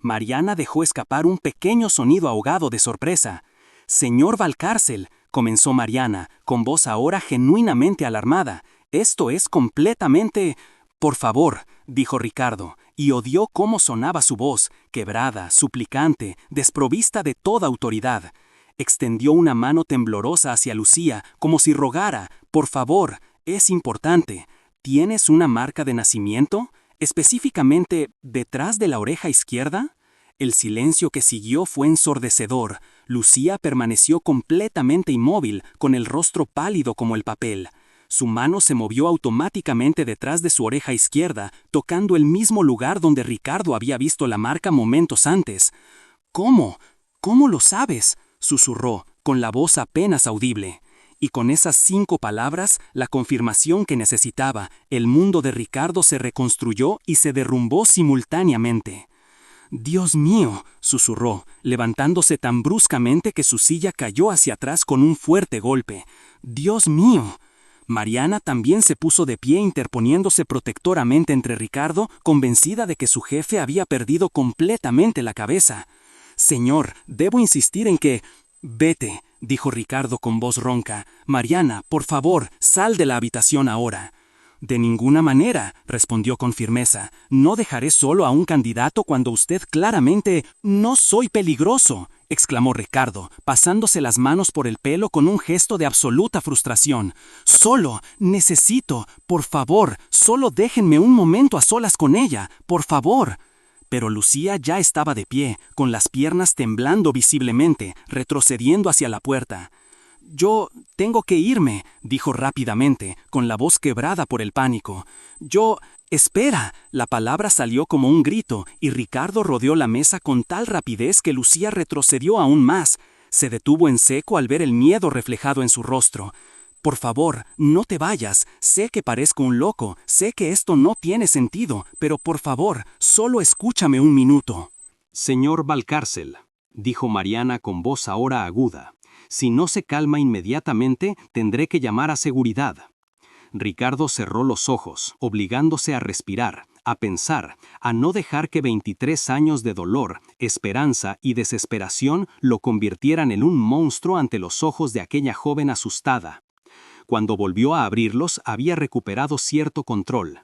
Mariana dejó escapar un pequeño sonido ahogado de sorpresa. «Señor Valcárcel», comenzó Mariana, con voz ahora genuinamente alarmada, «esto es completamente...» «Por favor», dijo Ricardo, y odió cómo sonaba su voz, quebrada, suplicante, desprovista de toda autoridad. Extendió una mano temblorosa hacia Lucía, como si rogara, «Por favor, es importante. ¿Tienes una marca de nacimiento? Específicamente, ¿detrás de la oreja izquierda?» El silencio que siguió fue ensordecedor. Lucía permaneció completamente inmóvil, con el rostro pálido como el papel. Su mano se movió automáticamente detrás de su oreja izquierda, tocando el mismo lugar donde Ricardo había visto la marca momentos antes. «¿Cómo? ¿Cómo lo sabes?», susurró, con la voz apenas audible. Y con esas 5 palabras, la confirmación que necesitaba, el mundo de Ricardo se reconstruyó y se derrumbó simultáneamente. «Dios mío», susurró, levantándose tan bruscamente que su silla cayó hacia atrás con un fuerte golpe. «Dios mío». Mariana también se puso de pie interponiéndose protectoramente entre Ricardo, convencida de que su jefe había perdido completamente la cabeza. «Señor, debo insistir en que...» «Vete», dijo Ricardo con voz ronca. «Mariana, por favor, sal de la habitación ahora». «De ninguna manera», respondió con firmeza. «No dejaré solo a un candidato cuando usted claramente...» «No soy peligroso», exclamó Ricardo, pasándose las manos por el pelo con un gesto de absoluta frustración. «Solo, necesito, por favor, solo déjenme un momento a solas con ella, por favor». Pero Lucía ya estaba de pie, con las piernas temblando visiblemente, retrocediendo hacia la puerta. «Yo tengo que irme», dijo rápidamente, con la voz quebrada por el pánico. «Yo... espera». La palabra salió como un grito, y Ricardo rodeó la mesa con tal rapidez que Lucía retrocedió aún más. Se detuvo en seco al ver el miedo reflejado en su rostro. «Por favor, no te vayas. Sé que parezco un loco, sé que esto no tiene sentido, pero por favor, solo escúchame un minuto». «Señor Valcárcel», dijo Mariana con voz ahora aguda, «si no se calma inmediatamente, tendré que llamar a seguridad». Ricardo cerró los ojos, obligándose a respirar, a pensar, a no dejar que 23 años de dolor, esperanza y desesperación lo convirtieran en un monstruo ante los ojos de aquella joven asustada. Cuando volvió a abrirlos, había recuperado cierto control.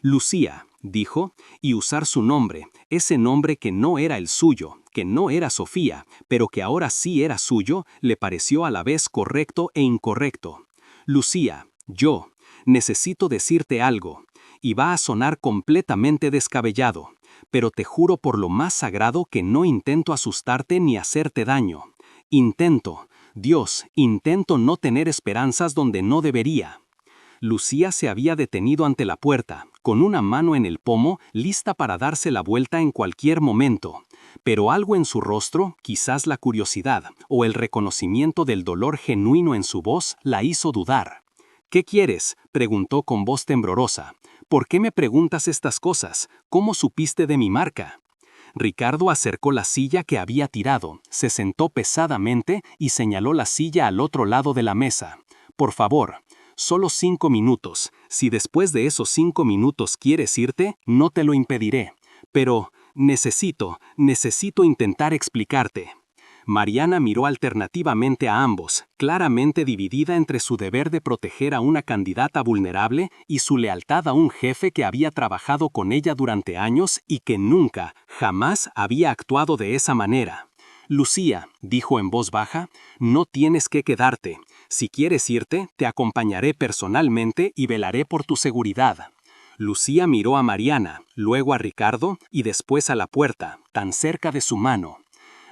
«Lucía», dijo, y usar su nombre, ese nombre que no era el suyo, que no era Sofía, pero que ahora sí era suyo, le pareció a la vez correcto e incorrecto. «Lucía, yo necesito decirte algo, y va a sonar completamente descabellado, pero te juro por lo más sagrado que no intento asustarte ni hacerte daño. Intento no tener esperanzas donde no debería». Lucía se había detenido ante la puerta, con una mano en el pomo, lista para darse la vuelta en cualquier momento. Pero algo en su rostro, quizás la curiosidad o el reconocimiento del dolor genuino en su voz, la hizo dudar. «¿Qué quieres?», preguntó con voz temblorosa. «¿Por qué me preguntas estas cosas? ¿Cómo supiste de mi marca?». Ricardo acercó la silla que había tirado, se sentó pesadamente y señaló la silla al otro lado de la mesa. «Por favor, solo 5 minutos. Si después de esos 5 minutos quieres irte, no te lo impediré. Pero necesito intentar explicarte». Mariana miró alternativamente a ambos, claramente dividida entre su deber de proteger a una candidata vulnerable y su lealtad a un jefe que había trabajado con ella durante años y que nunca, jamás había actuado de esa manera. «Lucía», dijo en voz baja, «no tienes que quedarte. Si quieres irte, te acompañaré personalmente y velaré por tu seguridad». Lucía miró a Mariana, luego a Ricardo y después a la puerta, tan cerca de su mano.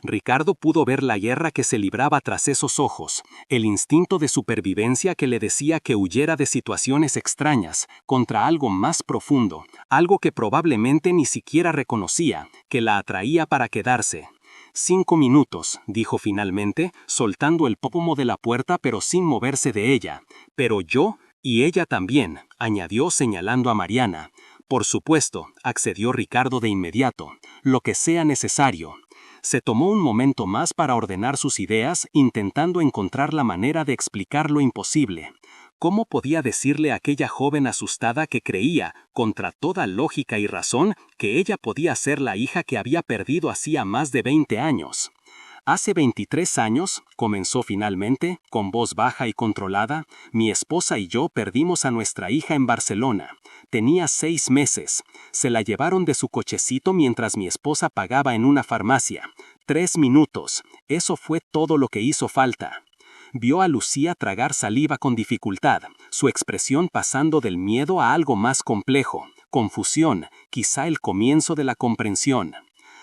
Ricardo pudo ver la guerra que se libraba tras esos ojos, el instinto de supervivencia que le decía que huyera de situaciones extrañas, contra algo más profundo, algo que probablemente ni siquiera reconocía, que la atraía para quedarse. 5 minutos, dijo finalmente, soltando el pomo de la puerta pero sin moverse de ella. «Pero yo, y ella también», añadió señalando a Mariana. «Por supuesto», accedió Ricardo de inmediato, «lo que sea necesario». Se tomó un momento más para ordenar sus ideas, intentando encontrar la manera de explicar lo imposible. ¿Cómo podía decirle a aquella joven asustada que creía, contra toda lógica y razón, que ella podía ser la hija que había perdido hacía más de 20 años? Hace 23 años, comenzó finalmente, con voz baja y controlada, mi esposa y yo perdimos a nuestra hija en Barcelona. Tenía 6 meses. Se la llevaron de su cochecito mientras mi esposa pagaba en una farmacia. 3 minutos. Eso fue todo lo que hizo falta. Vio a Lucía tragar saliva con dificultad, su expresión pasando del miedo a algo más complejo, confusión, quizá el comienzo de la comprensión.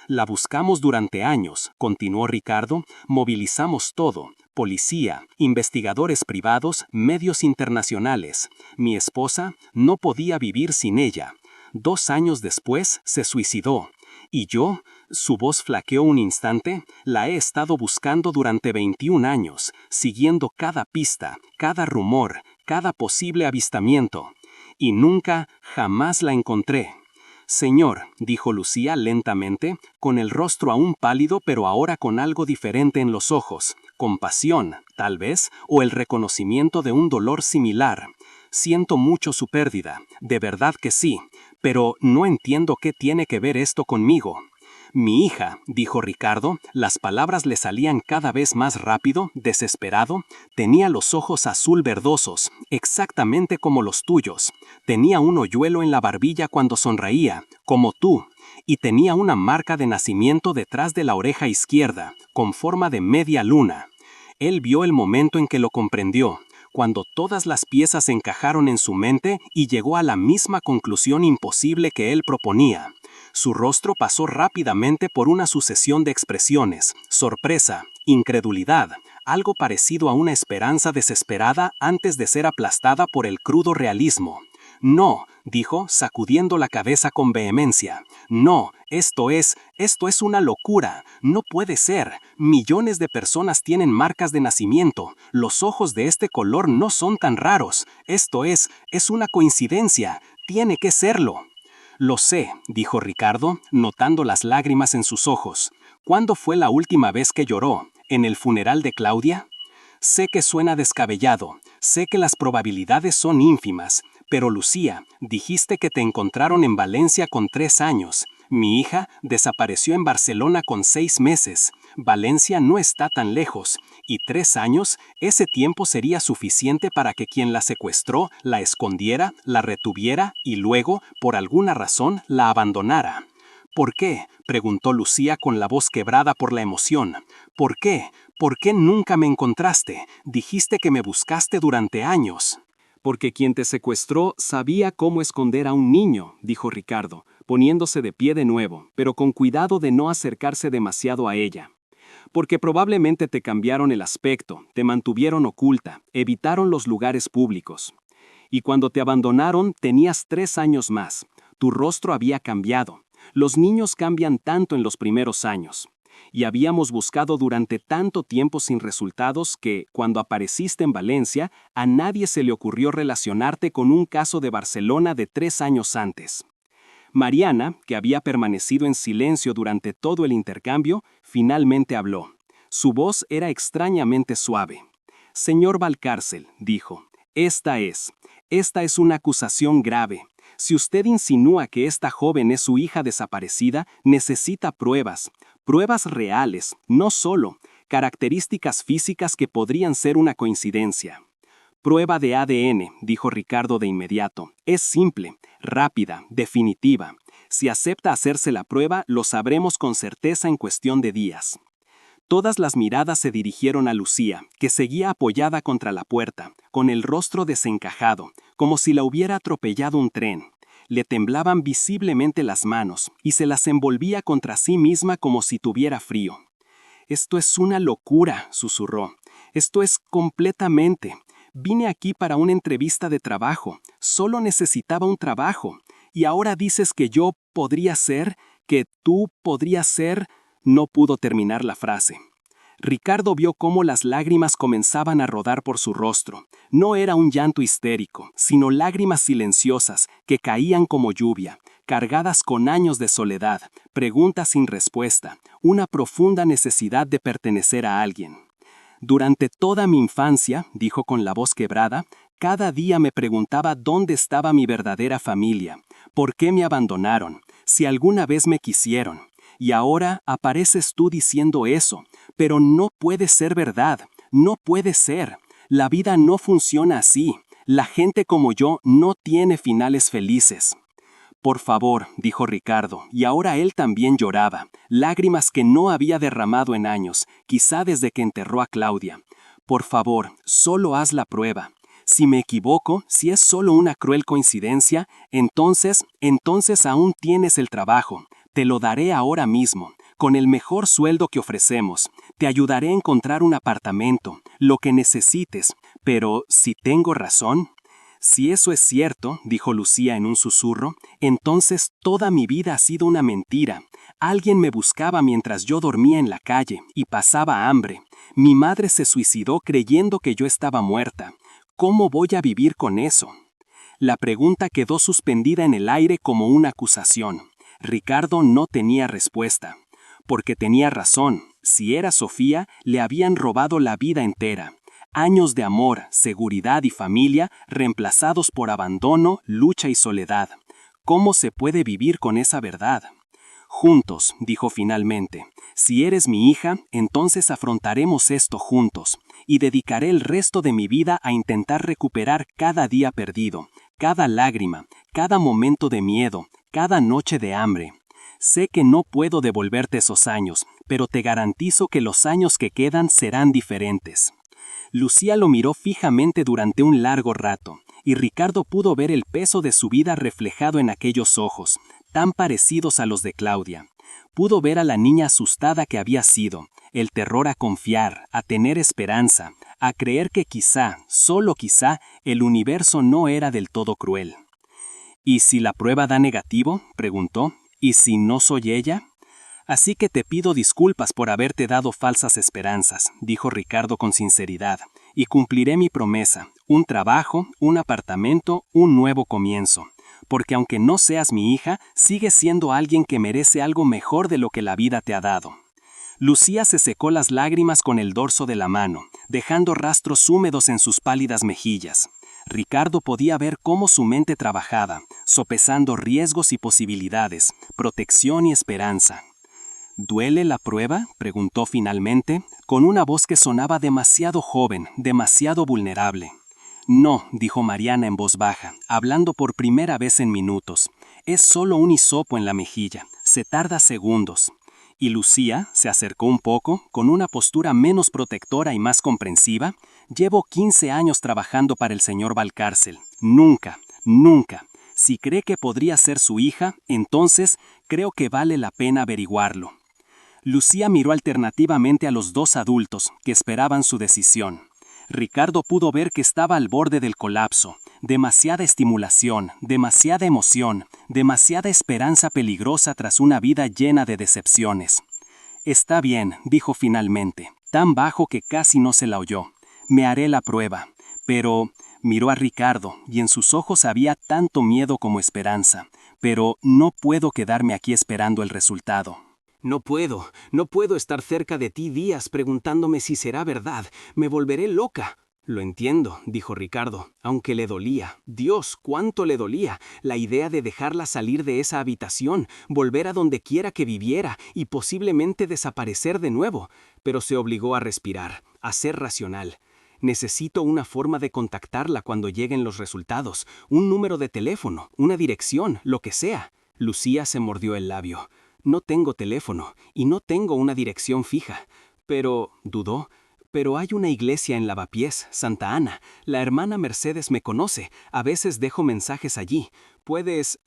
La buscamos durante años, continuó Ricardo, movilizamos todo, policía, investigadores privados, medios internacionales. Mi esposa no podía vivir sin ella. 2 años después se suicidó. Y yo, su voz flaqueó un instante, la he estado buscando durante 21 años, siguiendo cada pista, cada rumor, cada posible avistamiento. Y nunca, jamás la encontré. Señor, dijo Lucía lentamente, con el rostro aún pálido pero ahora con algo diferente en los ojos, compasión, tal vez, o el reconocimiento de un dolor similar. Siento mucho su pérdida, de verdad que sí, pero no entiendo qué tiene que ver esto conmigo. Mi hija, dijo Ricardo, las palabras le salían cada vez más rápido, desesperado, tenía los ojos azul verdosos, exactamente como los tuyos. Tenía un hoyuelo en la barbilla cuando sonreía, como tú, y tenía una marca de nacimiento detrás de la oreja izquierda, con forma de media luna. Él vio el momento en que lo comprendió, cuando todas las piezas encajaron en su mente y llegó a la misma conclusión imposible que él proponía. Su rostro pasó rápidamente por una sucesión de expresiones, sorpresa, incredulidad, algo parecido a una esperanza desesperada antes de ser aplastada por el crudo realismo. No, dijo, sacudiendo la cabeza con vehemencia. No, esto es una locura. No puede ser. Millones de personas tienen marcas de nacimiento. Los ojos de este color no son tan raros. Esto es una coincidencia. Tiene que serlo. Lo sé, dijo Ricardo, notando las lágrimas en sus ojos. ¿Cuándo fue la última vez que lloró? ¿En el funeral de Claudia? Sé que suena descabellado, sé que las probabilidades son ínfimas, pero Lucía, dijiste que te encontraron en Valencia con 3 años. Mi hija desapareció en Barcelona con 6 meses. Valencia no está tan lejos, y 3 años, ese tiempo sería suficiente para que quien la secuestró la escondiera, la retuviera y luego, por alguna razón, la abandonara. ¿Por qué?, preguntó Lucía con la voz quebrada por la emoción. ¿Por qué? ¿Por qué nunca me encontraste? Dijiste que me buscaste durante años. Porque quien te secuestró sabía cómo esconder a un niño, dijo Ricardo, poniéndose de pie de nuevo, pero con cuidado de no acercarse demasiado a ella. Porque probablemente te cambiaron el aspecto, te mantuvieron oculta, evitaron los lugares públicos. Y cuando te abandonaron tenías 3 años más. Tu rostro había cambiado. Los niños cambian tanto en los primeros años. Y habíamos buscado durante tanto tiempo sin resultados que, cuando apareciste en Valencia, a nadie se le ocurrió relacionarte con un caso de Barcelona de 3 años antes. Mariana, que había permanecido en silencio durante todo el intercambio, finalmente habló. Su voz era extrañamente suave. Señor Valcárcel, dijo, esta es una acusación grave. Si usted insinúa que esta joven es su hija desaparecida, necesita pruebas reales, no solo características físicas que podrían ser una coincidencia. Prueba de ADN, dijo Ricardo de inmediato. Es simple, rápida, definitiva. Si acepta hacerse la prueba, lo sabremos con certeza en cuestión de días. Todas las miradas se dirigieron a Lucía, que seguía apoyada contra la puerta, con el rostro desencajado, como si la hubiera atropellado un tren. Le temblaban visiblemente las manos y se las envolvía contra sí misma como si tuviera frío. «Esto es una locura», susurró. «Esto es completamente. Vine aquí para una entrevista de trabajo. Solo necesitaba un trabajo. Y ahora dices que yo podría ser, que tú podrías ser». No pudo terminar la frase. Ricardo vio cómo las lágrimas comenzaban a rodar por su rostro. No era un llanto histérico, sino lágrimas silenciosas que caían como lluvia, cargadas con años de soledad, preguntas sin respuesta, una profunda necesidad de pertenecer a alguien. Durante toda mi infancia, dijo con la voz quebrada, cada día me preguntaba dónde estaba mi verdadera familia, por qué me abandonaron, si alguna vez me quisieron. Y ahora apareces tú diciendo eso, pero no puede ser verdad, no puede ser. La vida no funciona así. La gente como yo no tiene finales felices. Por favor, dijo Ricardo, y ahora él también lloraba, lágrimas que no había derramado en años, quizá desde que enterró a Claudia. Por favor, solo haz la prueba. Si me equivoco, si es solo una cruel coincidencia, entonces aún tienes el trabajo. Te lo daré ahora mismo, con el mejor sueldo que ofrecemos. Te ayudaré a encontrar un apartamento, lo que necesites. Pero, si tengo razón... Si eso es cierto, dijo Lucía en un susurro, entonces toda mi vida ha sido una mentira. Alguien me buscaba mientras yo dormía en la calle y pasaba hambre. Mi madre se suicidó creyendo que yo estaba muerta. ¿Cómo voy a vivir con eso? La pregunta quedó suspendida en el aire como una acusación. Ricardo no tenía respuesta. Porque tenía razón, si era Sofía, le habían robado la vida entera. Años de amor, seguridad y familia reemplazados por abandono, lucha y soledad. ¿Cómo se puede vivir con esa verdad? Juntos, dijo finalmente. Si eres mi hija, entonces afrontaremos esto juntos, y dedicaré el resto de mi vida a intentar recuperar cada día perdido, cada lágrima, cada momento de miedo, cada noche de hambre. Sé que no puedo devolverte esos años, pero te garantizo que los años que quedan serán diferentes. Lucía lo miró fijamente durante un largo rato, y Ricardo pudo ver el peso de su vida reflejado en aquellos ojos, tan parecidos a los de Claudia. Pudo ver a la niña asustada que había sido, el terror a confiar, a tener esperanza, a creer que quizá, solo quizá, el universo no era del todo cruel. ¿Y si la prueba da negativo?, preguntó. ¿Y si no soy ella? Así que te pido disculpas por haberte dado falsas esperanzas, dijo Ricardo con sinceridad, y cumpliré mi promesa, un trabajo, un apartamento, un nuevo comienzo. Porque aunque no seas mi hija, sigues siendo alguien que merece algo mejor de lo que la vida te ha dado. Lucía se secó las lágrimas con el dorso de la mano, dejando rastros húmedos en sus pálidas mejillas. Ricardo podía ver cómo su mente trabajaba, sopesando riesgos y posibilidades, protección y esperanza. ¿Duele la prueba?, preguntó finalmente, con una voz que sonaba demasiado joven, demasiado vulnerable. No, dijo Mariana en voz baja, hablando por primera vez en minutos. Es solo un hisopo en la mejilla, se tarda segundos. Y Lucía se acercó un poco, con una postura menos protectora y más comprensiva. Llevo 15 años trabajando para el señor Valcárcel. Nunca. Si cree que podría ser su hija, entonces creo que vale la pena averiguarlo. Lucía miró alternativamente a los dos adultos que esperaban su decisión. Ricardo pudo ver que estaba al borde del colapso. Demasiada estimulación, demasiada emoción, demasiada esperanza peligrosa tras una vida llena de decepciones. Está bien, dijo finalmente, tan bajo que casi no se la oyó. Me haré la prueba. Pero miró a Ricardo y en sus ojos había tanto miedo como esperanza. Pero no puedo quedarme aquí esperando el resultado. No puedo estar cerca de ti días preguntándome si será verdad. Me volveré loca. Lo entiendo, dijo Ricardo, aunque le dolía. Dios, cuánto le dolía la idea de dejarla salir de esa habitación, volver a donde quiera que viviera y posiblemente desaparecer de nuevo. Pero se obligó a respirar, a ser racional. Necesito una forma de contactarla cuando lleguen los resultados, un número de teléfono, una dirección, lo que sea. Lucía se mordió el labio. No tengo teléfono y no tengo una dirección fija. Pero, dudó, pero hay una iglesia en Lavapiés, Santa Ana. La hermana Mercedes me conoce. A veces dejo mensajes allí. Puedes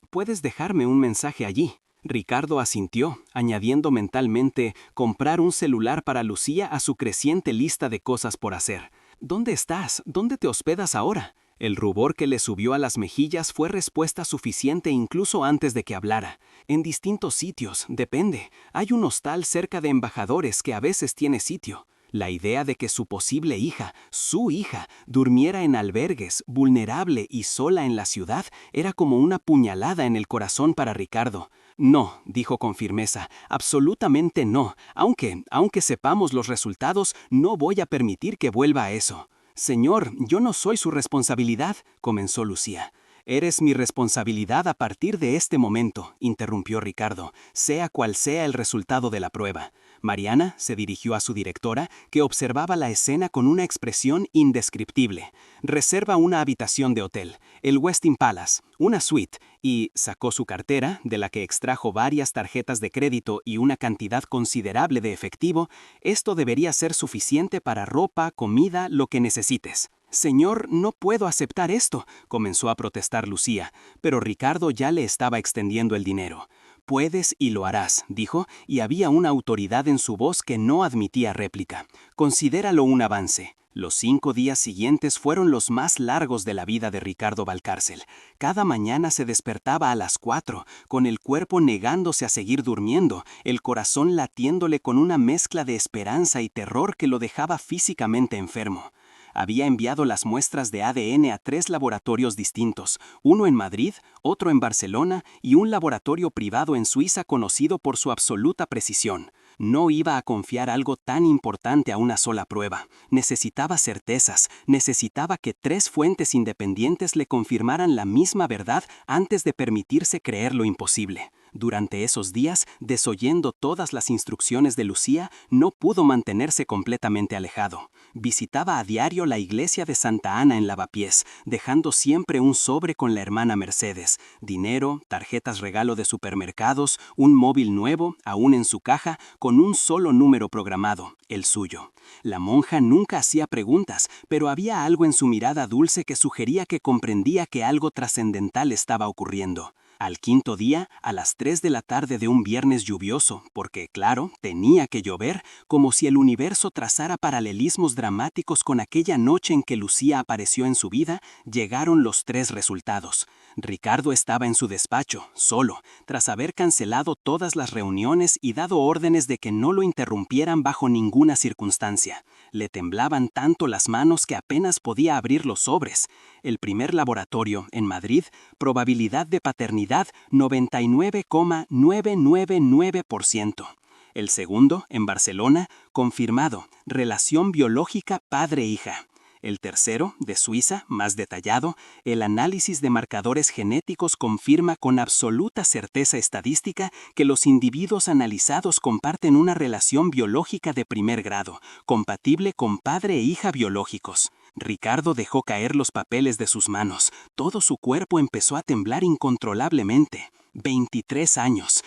dejarme un mensaje allí. Ricardo asintió, añadiendo mentalmente comprar un celular para Lucía a su creciente lista de cosas por hacer. ¿Dónde estás? ¿Dónde te hospedas ahora? El rubor que le subió a las mejillas fue respuesta suficiente incluso antes de que hablara. En distintos sitios, depende. Hay un hostal cerca de Embajadores que a veces tiene sitio. La idea de que su posible hija, su hija, durmiera en albergues, vulnerable y sola en la ciudad, era como una puñalada en el corazón para Ricardo. No, dijo con firmeza, absolutamente no. Aunque sepamos los resultados, no voy a permitir que vuelva a eso. Señor, yo no soy su responsabilidad, comenzó Lucía. Eres mi responsabilidad a partir de este momento, interrumpió Ricardo, sea cual sea el resultado de la prueba. Mariana se dirigió a su directora, que observaba la escena con una expresión indescriptible. Reserva una habitación de hotel, el Westin Palace, una suite, y sacó su cartera, de la que extrajo varias tarjetas de crédito y una cantidad considerable de efectivo. Esto debería ser suficiente para ropa, comida, lo que necesites. Señor, no puedo aceptar esto, comenzó a protestar Lucía, pero Ricardo ya le estaba extendiendo el dinero. Puedes y lo harás, dijo, y había una autoridad en su voz que no admitía réplica. Considéralo un avance. Los 5 días siguientes fueron los más largos de la vida de Ricardo Valcárcel. Cada mañana se despertaba a las 4, con el cuerpo negándose a seguir durmiendo, el corazón latiéndole con una mezcla de esperanza y terror que lo dejaba físicamente enfermo. Había enviado las muestras de ADN a 3 laboratorios distintos, uno en Madrid, otro en Barcelona y un laboratorio privado en Suiza conocido por su absoluta precisión. No iba a confiar algo tan importante a una sola prueba. Necesitaba certezas, necesitaba que 3 fuentes independientes le confirmaran la misma verdad antes de permitirse creer lo imposible. Durante esos días, desoyendo todas las instrucciones de Lucía, no pudo mantenerse completamente alejado. Visitaba a diario la iglesia de Santa Ana en Lavapiés, dejando siempre un sobre con la hermana Mercedes, dinero, tarjetas regalo de supermercados, un móvil nuevo, aún en su caja, con un solo número programado, el suyo. La monja nunca hacía preguntas, pero había algo en su mirada dulce que sugería que comprendía que algo trascendental estaba ocurriendo. Al 5.º día, a las 3 de la tarde de un viernes lluvioso, porque, claro, tenía que llover, como si el universo trazara paralelismos dramáticos con aquella noche en que Lucía apareció en su vida, llegaron los 3 resultados. Ricardo estaba en su despacho, solo, tras haber cancelado todas las reuniones y dado órdenes de que no lo interrumpieran bajo ninguna circunstancia. Le temblaban tanto las manos que apenas podía abrir los sobres. El primer laboratorio, en Madrid, probabilidad de paternidad 99,999%. El segundo, en Barcelona, confirmado, relación biológica padre-hija. El tercero, de Suiza, más detallado, el análisis de marcadores genéticos confirma con absoluta certeza estadística que los individuos analizados comparten una relación biológica de primer grado, compatible con padre e hija biológicos. Ricardo dejó caer los papeles de sus manos. Todo su cuerpo empezó a temblar incontrolablemente. 23 años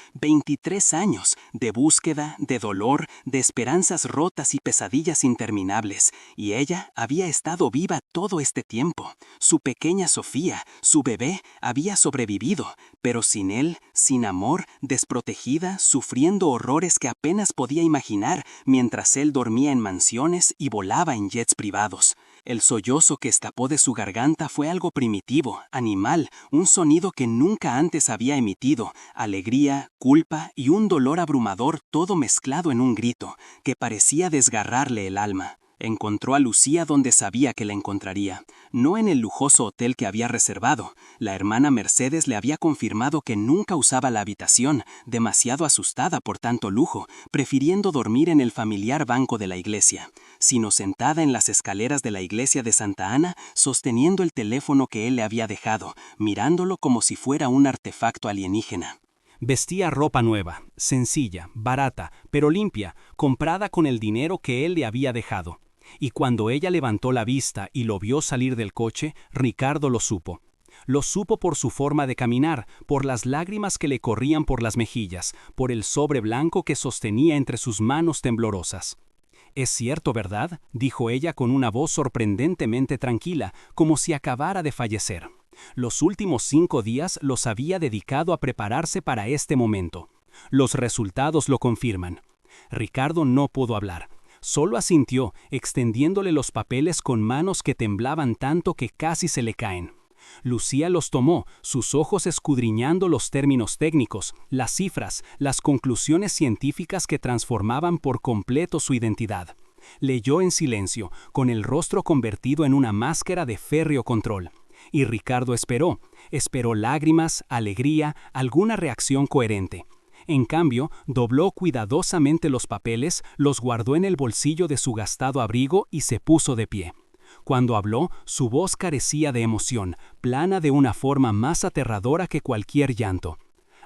de búsqueda, de dolor, de esperanzas rotas y pesadillas interminables, y ella había estado viva todo este tiempo. Su pequeña Sofía, su bebé, había sobrevivido, pero sin él, sin amor, desprotegida, sufriendo horrores que apenas podía imaginar mientras él dormía en mansiones y volaba en jets privados. El sollozo que escapó de su garganta fue algo primitivo, animal, un sonido que nunca antes había emitido, alegría, culpa y un dolor abrumador, todo mezclado en un grito, que parecía desgarrarle el alma. Encontró a Lucía donde sabía que la encontraría, no en el lujoso hotel que había reservado. La hermana Mercedes le había confirmado que nunca usaba la habitación, demasiado asustada por tanto lujo, prefiriendo dormir en el familiar banco de la iglesia, sino sentada en las escaleras de la iglesia de Santa Ana, sosteniendo el teléfono que él le había dejado, mirándolo como si fuera un artefacto alienígena. Vestía ropa nueva, sencilla, barata, pero limpia, comprada con el dinero que él le había dejado. Y cuando ella levantó la vista y lo vio salir del coche, Ricardo lo supo. Lo supo por su forma de caminar, por las lágrimas que le corrían por las mejillas, por el sobre blanco que sostenía entre sus manos temblorosas. «Es cierto, ¿verdad?», dijo ella con una voz sorprendentemente tranquila, como si acabara de fallecer. Los últimos 5 días los había dedicado a prepararse para este momento. Los resultados lo confirman. Ricardo no pudo hablar. Solo asintió, extendiéndole los papeles con manos que temblaban tanto que casi se le caen. Lucía los tomó, sus ojos escudriñando los términos técnicos, las cifras, las conclusiones científicas que transformaban por completo su identidad. Leyó en silencio, con el rostro convertido en una máscara de férreo control. Y Ricardo esperó lágrimas, alegría, alguna reacción coherente. En cambio, dobló cuidadosamente los papeles, los guardó en el bolsillo de su gastado abrigo y se puso de pie. Cuando habló, su voz carecía de emoción, plana de una forma más aterradora que cualquier llanto.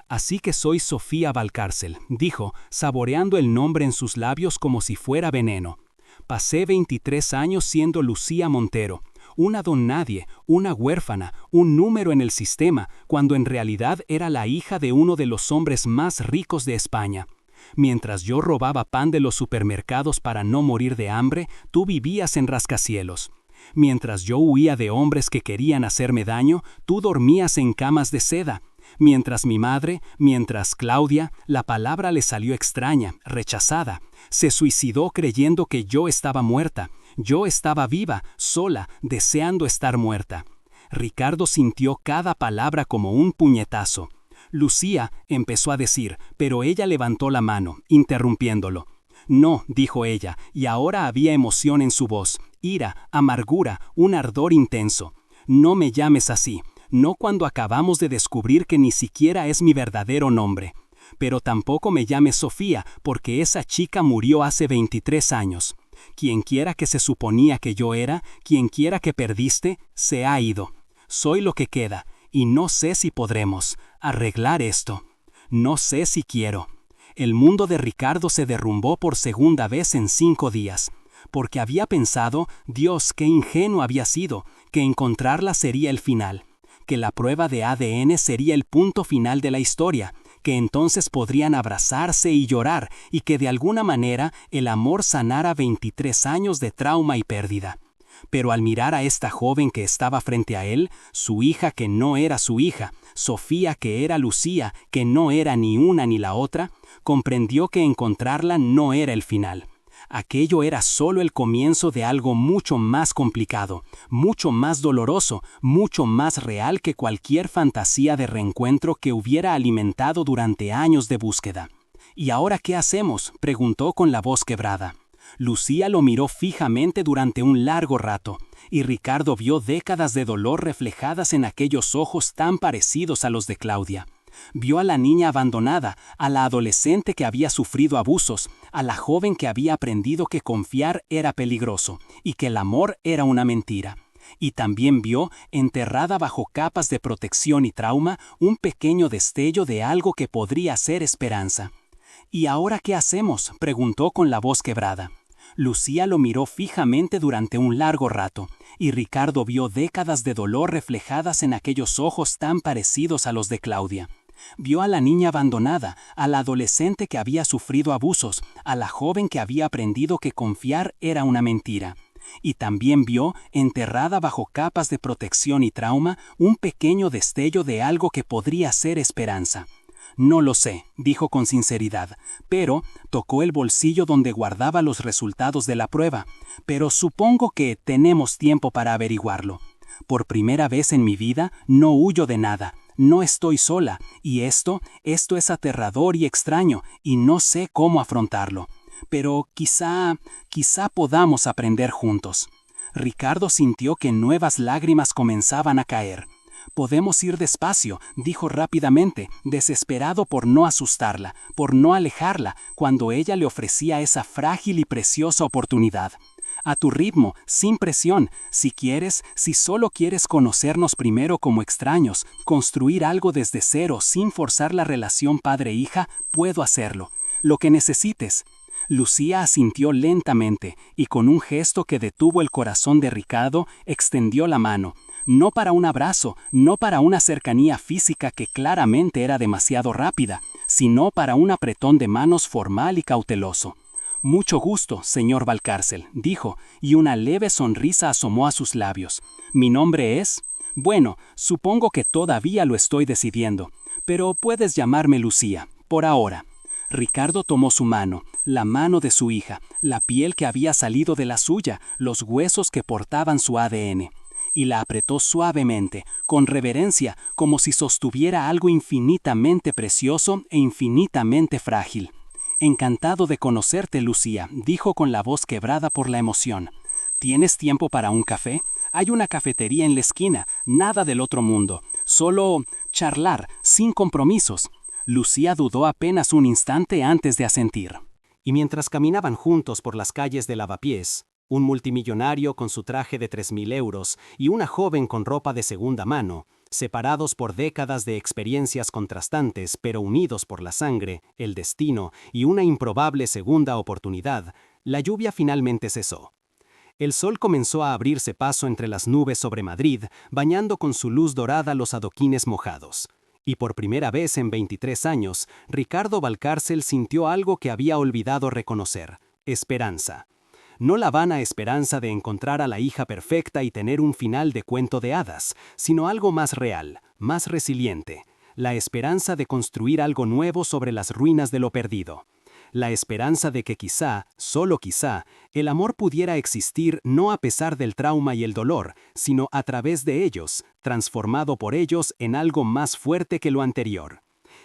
«Así que soy Sofía Valcárcel», dijo, saboreando el nombre en sus labios como si fuera veneno. «Pasé 23 años siendo Lucía Montero, una don nadie, una huérfana, un número en el sistema, cuando en realidad era la hija de uno de los hombres más ricos de España. Mientras yo robaba pan de los supermercados para no morir de hambre, tú vivías en rascacielos. Mientras yo huía de hombres que querían hacerme daño, tú dormías en camas de seda. Mientras mi madre, mientras Claudia, la palabra le salió extraña, rechazada, se suicidó creyendo que yo estaba muerta. Yo estaba viva, sola, deseando estar muerta». Ricardo sintió cada palabra como un puñetazo. «Lucía», empezó a decir, pero ella levantó la mano, interrumpiéndolo. «No», dijo ella, y ahora había emoción en su voz, ira, amargura, un ardor intenso. «No me llames así, no cuando acabamos de descubrir que ni siquiera es mi verdadero nombre. Pero tampoco me llames Sofía, porque esa chica murió hace 23 años. Quienquiera que se suponía que yo era, quienquiera que perdiste, se ha ido. Soy lo que queda, y no sé si podremos arreglar esto. No sé si quiero». El mundo de Ricardo se derrumbó por segunda vez en 5 días, porque había pensado, Dios, qué ingenuo había sido, que encontrarla sería el final, que la prueba de ADN sería el punto final de la historia, que entonces podrían abrazarse y llorar, y que de alguna manera el amor sanara 23 años de trauma y pérdida. Pero al mirar a esta joven que estaba frente a él, su hija que no era su hija, Sofía que era Lucía, que no era ni una ni la otra, comprendió que encontrarla no era el final. Aquello era solo el comienzo de algo mucho más complicado, mucho más doloroso, mucho más real que cualquier fantasía de reencuentro que hubiera alimentado durante años de búsqueda. «¿Y ahora qué hacemos?», preguntó con la voz quebrada. Lucía lo miró fijamente durante un largo rato, y Ricardo vio décadas de dolor reflejadas en aquellos ojos tan parecidos a los de Claudia. Vio a la niña abandonada, a la adolescente que había sufrido abusos, a la joven que había aprendido que confiar era peligroso y que el amor era una mentira. Y también vio, enterrada bajo capas de protección y trauma, un pequeño destello de algo que podría ser esperanza. «¿Y ahora qué hacemos?», preguntó con la voz quebrada. Lucía lo miró fijamente durante un largo rato, y Ricardo vio décadas de dolor reflejadas en aquellos ojos tan parecidos a los de Claudia. Vio a la niña abandonada, a la adolescente que había sufrido abusos, a la joven que había aprendido que confiar era una mentira. Y también vio, enterrada bajo capas de protección y trauma, un pequeño destello de algo que podría ser esperanza. «No lo sé», dijo con sinceridad, pero tocó el bolsillo donde guardaba los resultados de la prueba. «Pero supongo que tenemos tiempo para averiguarlo. Por primera vez en mi vida no huyo de nada, no estoy sola, y esto es aterrador y extraño, y no sé cómo afrontarlo. Pero quizá podamos aprender juntos». Ricardo sintió que nuevas lágrimas comenzaban a caer. «Podemos ir despacio», dijo rápidamente, desesperado por no asustarla, por no alejarla, cuando ella le ofrecía esa frágil y preciosa oportunidad. «A tu ritmo, sin presión, si solo quieres conocernos primero como extraños, construir algo desde cero sin forzar la relación padre-hija, puedo hacerlo. Lo que necesites». Lucía asintió lentamente, y con un gesto que detuvo el corazón de Ricardo, extendió la mano. No para un abrazo, no para una cercanía física que claramente era demasiado rápida, sino para un apretón de manos formal y cauteloso. «Mucho gusto, señor Valcárcel», dijo, y una leve sonrisa asomó a sus labios. «Mi nombre es...? Bueno, supongo que todavía lo estoy decidiendo, pero puedes llamarme Lucía, por ahora». Ricardo tomó su mano, la mano de su hija, la piel que había salido de la suya, los huesos que portaban su ADN. Y la apretó suavemente, con reverencia, como si sostuviera algo infinitamente precioso e infinitamente frágil. Encantado de conocerte, Lucía, dijo con la voz quebrada por la emoción. ¿Tienes tiempo para un café? Hay una cafetería en la esquina, nada del otro mundo, solo charlar, sin compromisos. Lucía dudó apenas un instante antes de asentir. Y mientras caminaban juntos por las calles de Lavapiés, un multimillonario con su traje de 3.000 euros y una joven con ropa de segunda mano, separados por décadas de experiencias contrastantes pero unidos por la sangre, el destino y una improbable segunda oportunidad, la lluvia finalmente cesó. El sol comenzó a abrirse paso entre las nubes sobre Madrid, bañando con su luz dorada los adoquines mojados. Y por primera vez en 23 años, Ricardo Valcárcel sintió algo que había olvidado reconocer: esperanza. No la vana esperanza de encontrar a la hija perfecta y tener un final de cuento de hadas, sino algo más real, más resiliente, la esperanza de construir algo nuevo sobre las ruinas de lo perdido. La esperanza de que quizá, solo quizá, el amor pudiera existir no a pesar del trauma y el dolor, sino a través de ellos, transformado por ellos en algo más fuerte que lo anterior.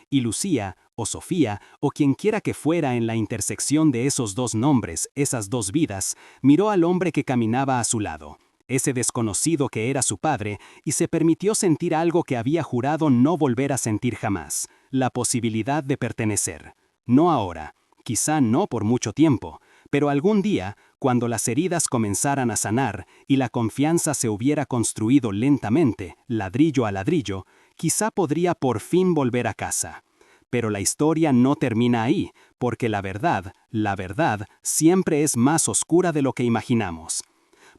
Y Lucía, o Sofía, o quienquiera que fuera en la intersección de esos dos nombres, esas dos vidas, miró al hombre que caminaba a su lado, ese desconocido que era su padre, y se permitió sentir algo que había jurado no volver a sentir jamás: la posibilidad de pertenecer. No ahora. Quizá no por mucho tiempo, pero algún día, cuando las heridas comenzaran a sanar y la confianza se hubiera construido lentamente, ladrillo a ladrillo, quizá podría por fin volver a casa. Pero la historia no termina ahí, porque la verdad, siempre es más oscura de lo que imaginamos.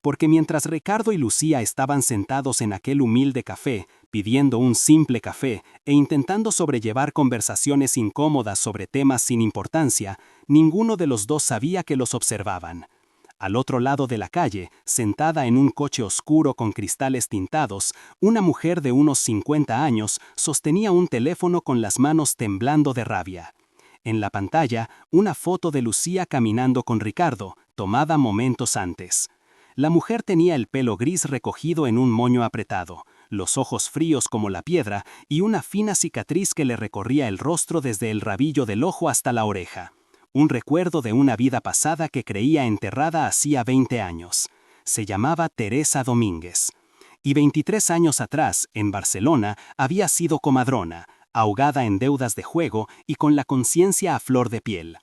Porque mientras Ricardo y Lucía estaban sentados en aquel humilde café, pidiendo un simple café e intentando sobrellevar conversaciones incómodas sobre temas sin importancia, ninguno de los dos sabía que los observaban. Al otro lado de la calle, sentada en un coche oscuro con cristales tintados, una mujer de unos 50 años sostenía un teléfono con las manos temblando de rabia. En la pantalla, una foto de Lucía caminando con Ricardo, tomada momentos antes. La mujer tenía el pelo gris recogido en un moño apretado, los ojos fríos como la piedra y una fina cicatriz que le recorría el rostro desde el rabillo del ojo hasta la oreja. Un recuerdo de una vida pasada que creía enterrada hacía 20 años. Se llamaba Teresa Domínguez. Y 23 años atrás, en Barcelona, había sido comadrona, ahogada en deudas de juego y con la conciencia a flor de piel.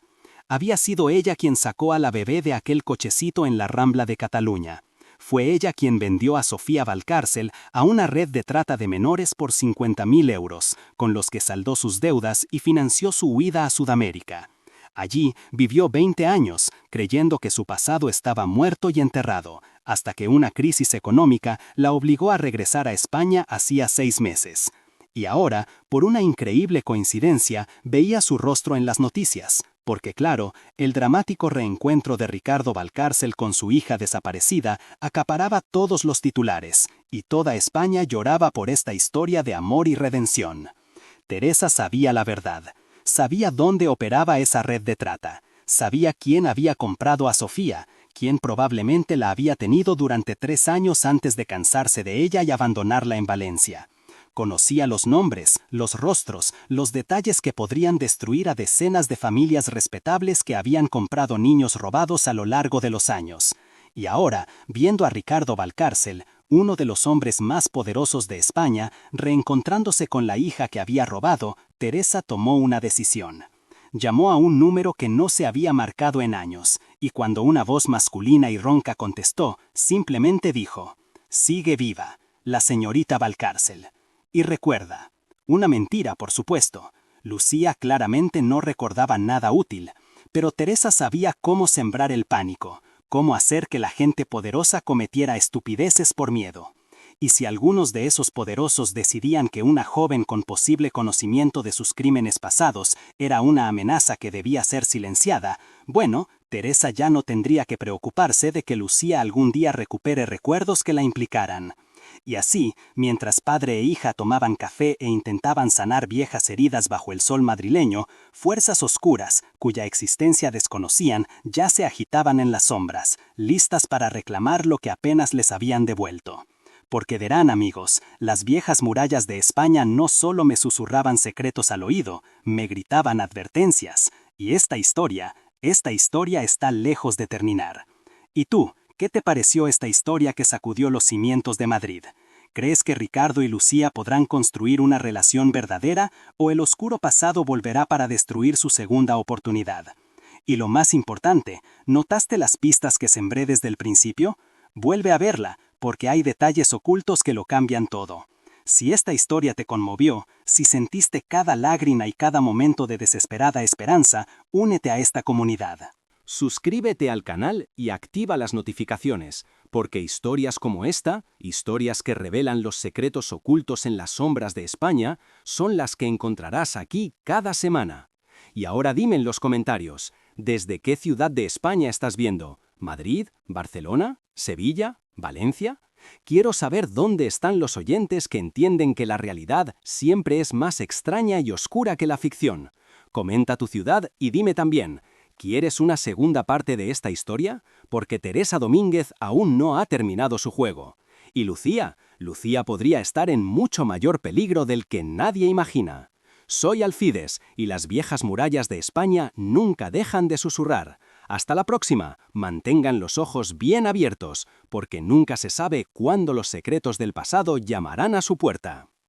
Había sido ella quien sacó a la bebé de aquel cochecito en la Rambla de Cataluña. Fue ella quien vendió a Sofía Valcárcel a una red de trata de menores por 50.000 euros, con los que saldó sus deudas y financió su huida a Sudamérica. Allí vivió 20 años, creyendo que su pasado estaba muerto y enterrado, hasta que una crisis económica la obligó a regresar a España hacía 6 meses. Y ahora, por una increíble coincidencia, veía su rostro en las noticias, porque claro, el dramático reencuentro de Ricardo Valcárcel con su hija desaparecida acaparaba todos los titulares, y toda España lloraba por esta historia de amor y redención. Teresa sabía la verdad, sabía dónde operaba esa red de trata, sabía quién había comprado a Sofía, quién probablemente la había tenido durante 3 años antes de cansarse de ella y abandonarla en Valencia. Conocía los nombres, los rostros, los detalles que podrían destruir a decenas de familias respetables que habían comprado niños robados a lo largo de los años. Y ahora, viendo a Ricardo Valcárcel, uno de los hombres más poderosos de España, reencontrándose con la hija que había robado, Teresa tomó una decisión. Llamó a un número que no se había marcado en años, y cuando una voz masculina y ronca contestó, simplemente dijo: «Sigue viva, la señorita Valcárcel». Y recuerda, una mentira, por supuesto. Lucía claramente no recordaba nada útil, pero Teresa sabía cómo sembrar el pánico, cómo hacer que la gente poderosa cometiera estupideces por miedo. Y si algunos de esos poderosos decidían que una joven con posible conocimiento de sus crímenes pasados era una amenaza que debía ser silenciada, bueno, Teresa ya no tendría que preocuparse de que Lucía algún día recupere recuerdos que la implicaran. Y así, mientras padre e hija tomaban café e intentaban sanar viejas heridas bajo el sol madrileño, fuerzas oscuras, cuya existencia desconocían, ya se agitaban en las sombras, listas para reclamar lo que apenas les habían devuelto. Porque verán, amigos, las viejas murallas de España no solo me susurraban secretos al oído, me gritaban advertencias. Y esta historia está lejos de terminar. ¿Y tú, qué te pareció esta historia que sacudió los cimientos de Madrid? ¿Crees que Ricardo y Lucía podrán construir una relación verdadera o el oscuro pasado volverá para destruir su segunda oportunidad? Y lo más importante, ¿notaste las pistas que sembré desde el principio? Vuelve a verla, porque hay detalles ocultos que lo cambian todo. Si esta historia te conmovió, si sentiste cada lágrima y cada momento de desesperada esperanza, únete a esta comunidad. Suscríbete al canal y activa las notificaciones, porque historias como esta, historias que revelan los secretos ocultos en las sombras de España, son las que encontrarás aquí cada semana. Y ahora dime en los comentarios, ¿desde qué ciudad de España estás viendo? ¿Madrid? ¿Barcelona? ¿Sevilla? ¿Valencia? Quiero saber dónde están los oyentes que entienden que la realidad siempre es más extraña y oscura que la ficción. Comenta tu ciudad y dime también, ¿quieres una segunda parte de esta historia? Porque Teresa Domínguez aún no ha terminado su juego. Y Lucía podría estar en mucho mayor peligro del que nadie imagina. Soy Alfides y las viejas murallas de España nunca dejan de susurrar. Hasta la próxima, mantengan los ojos bien abiertos, porque nunca se sabe cuándo los secretos del pasado llamarán a su puerta.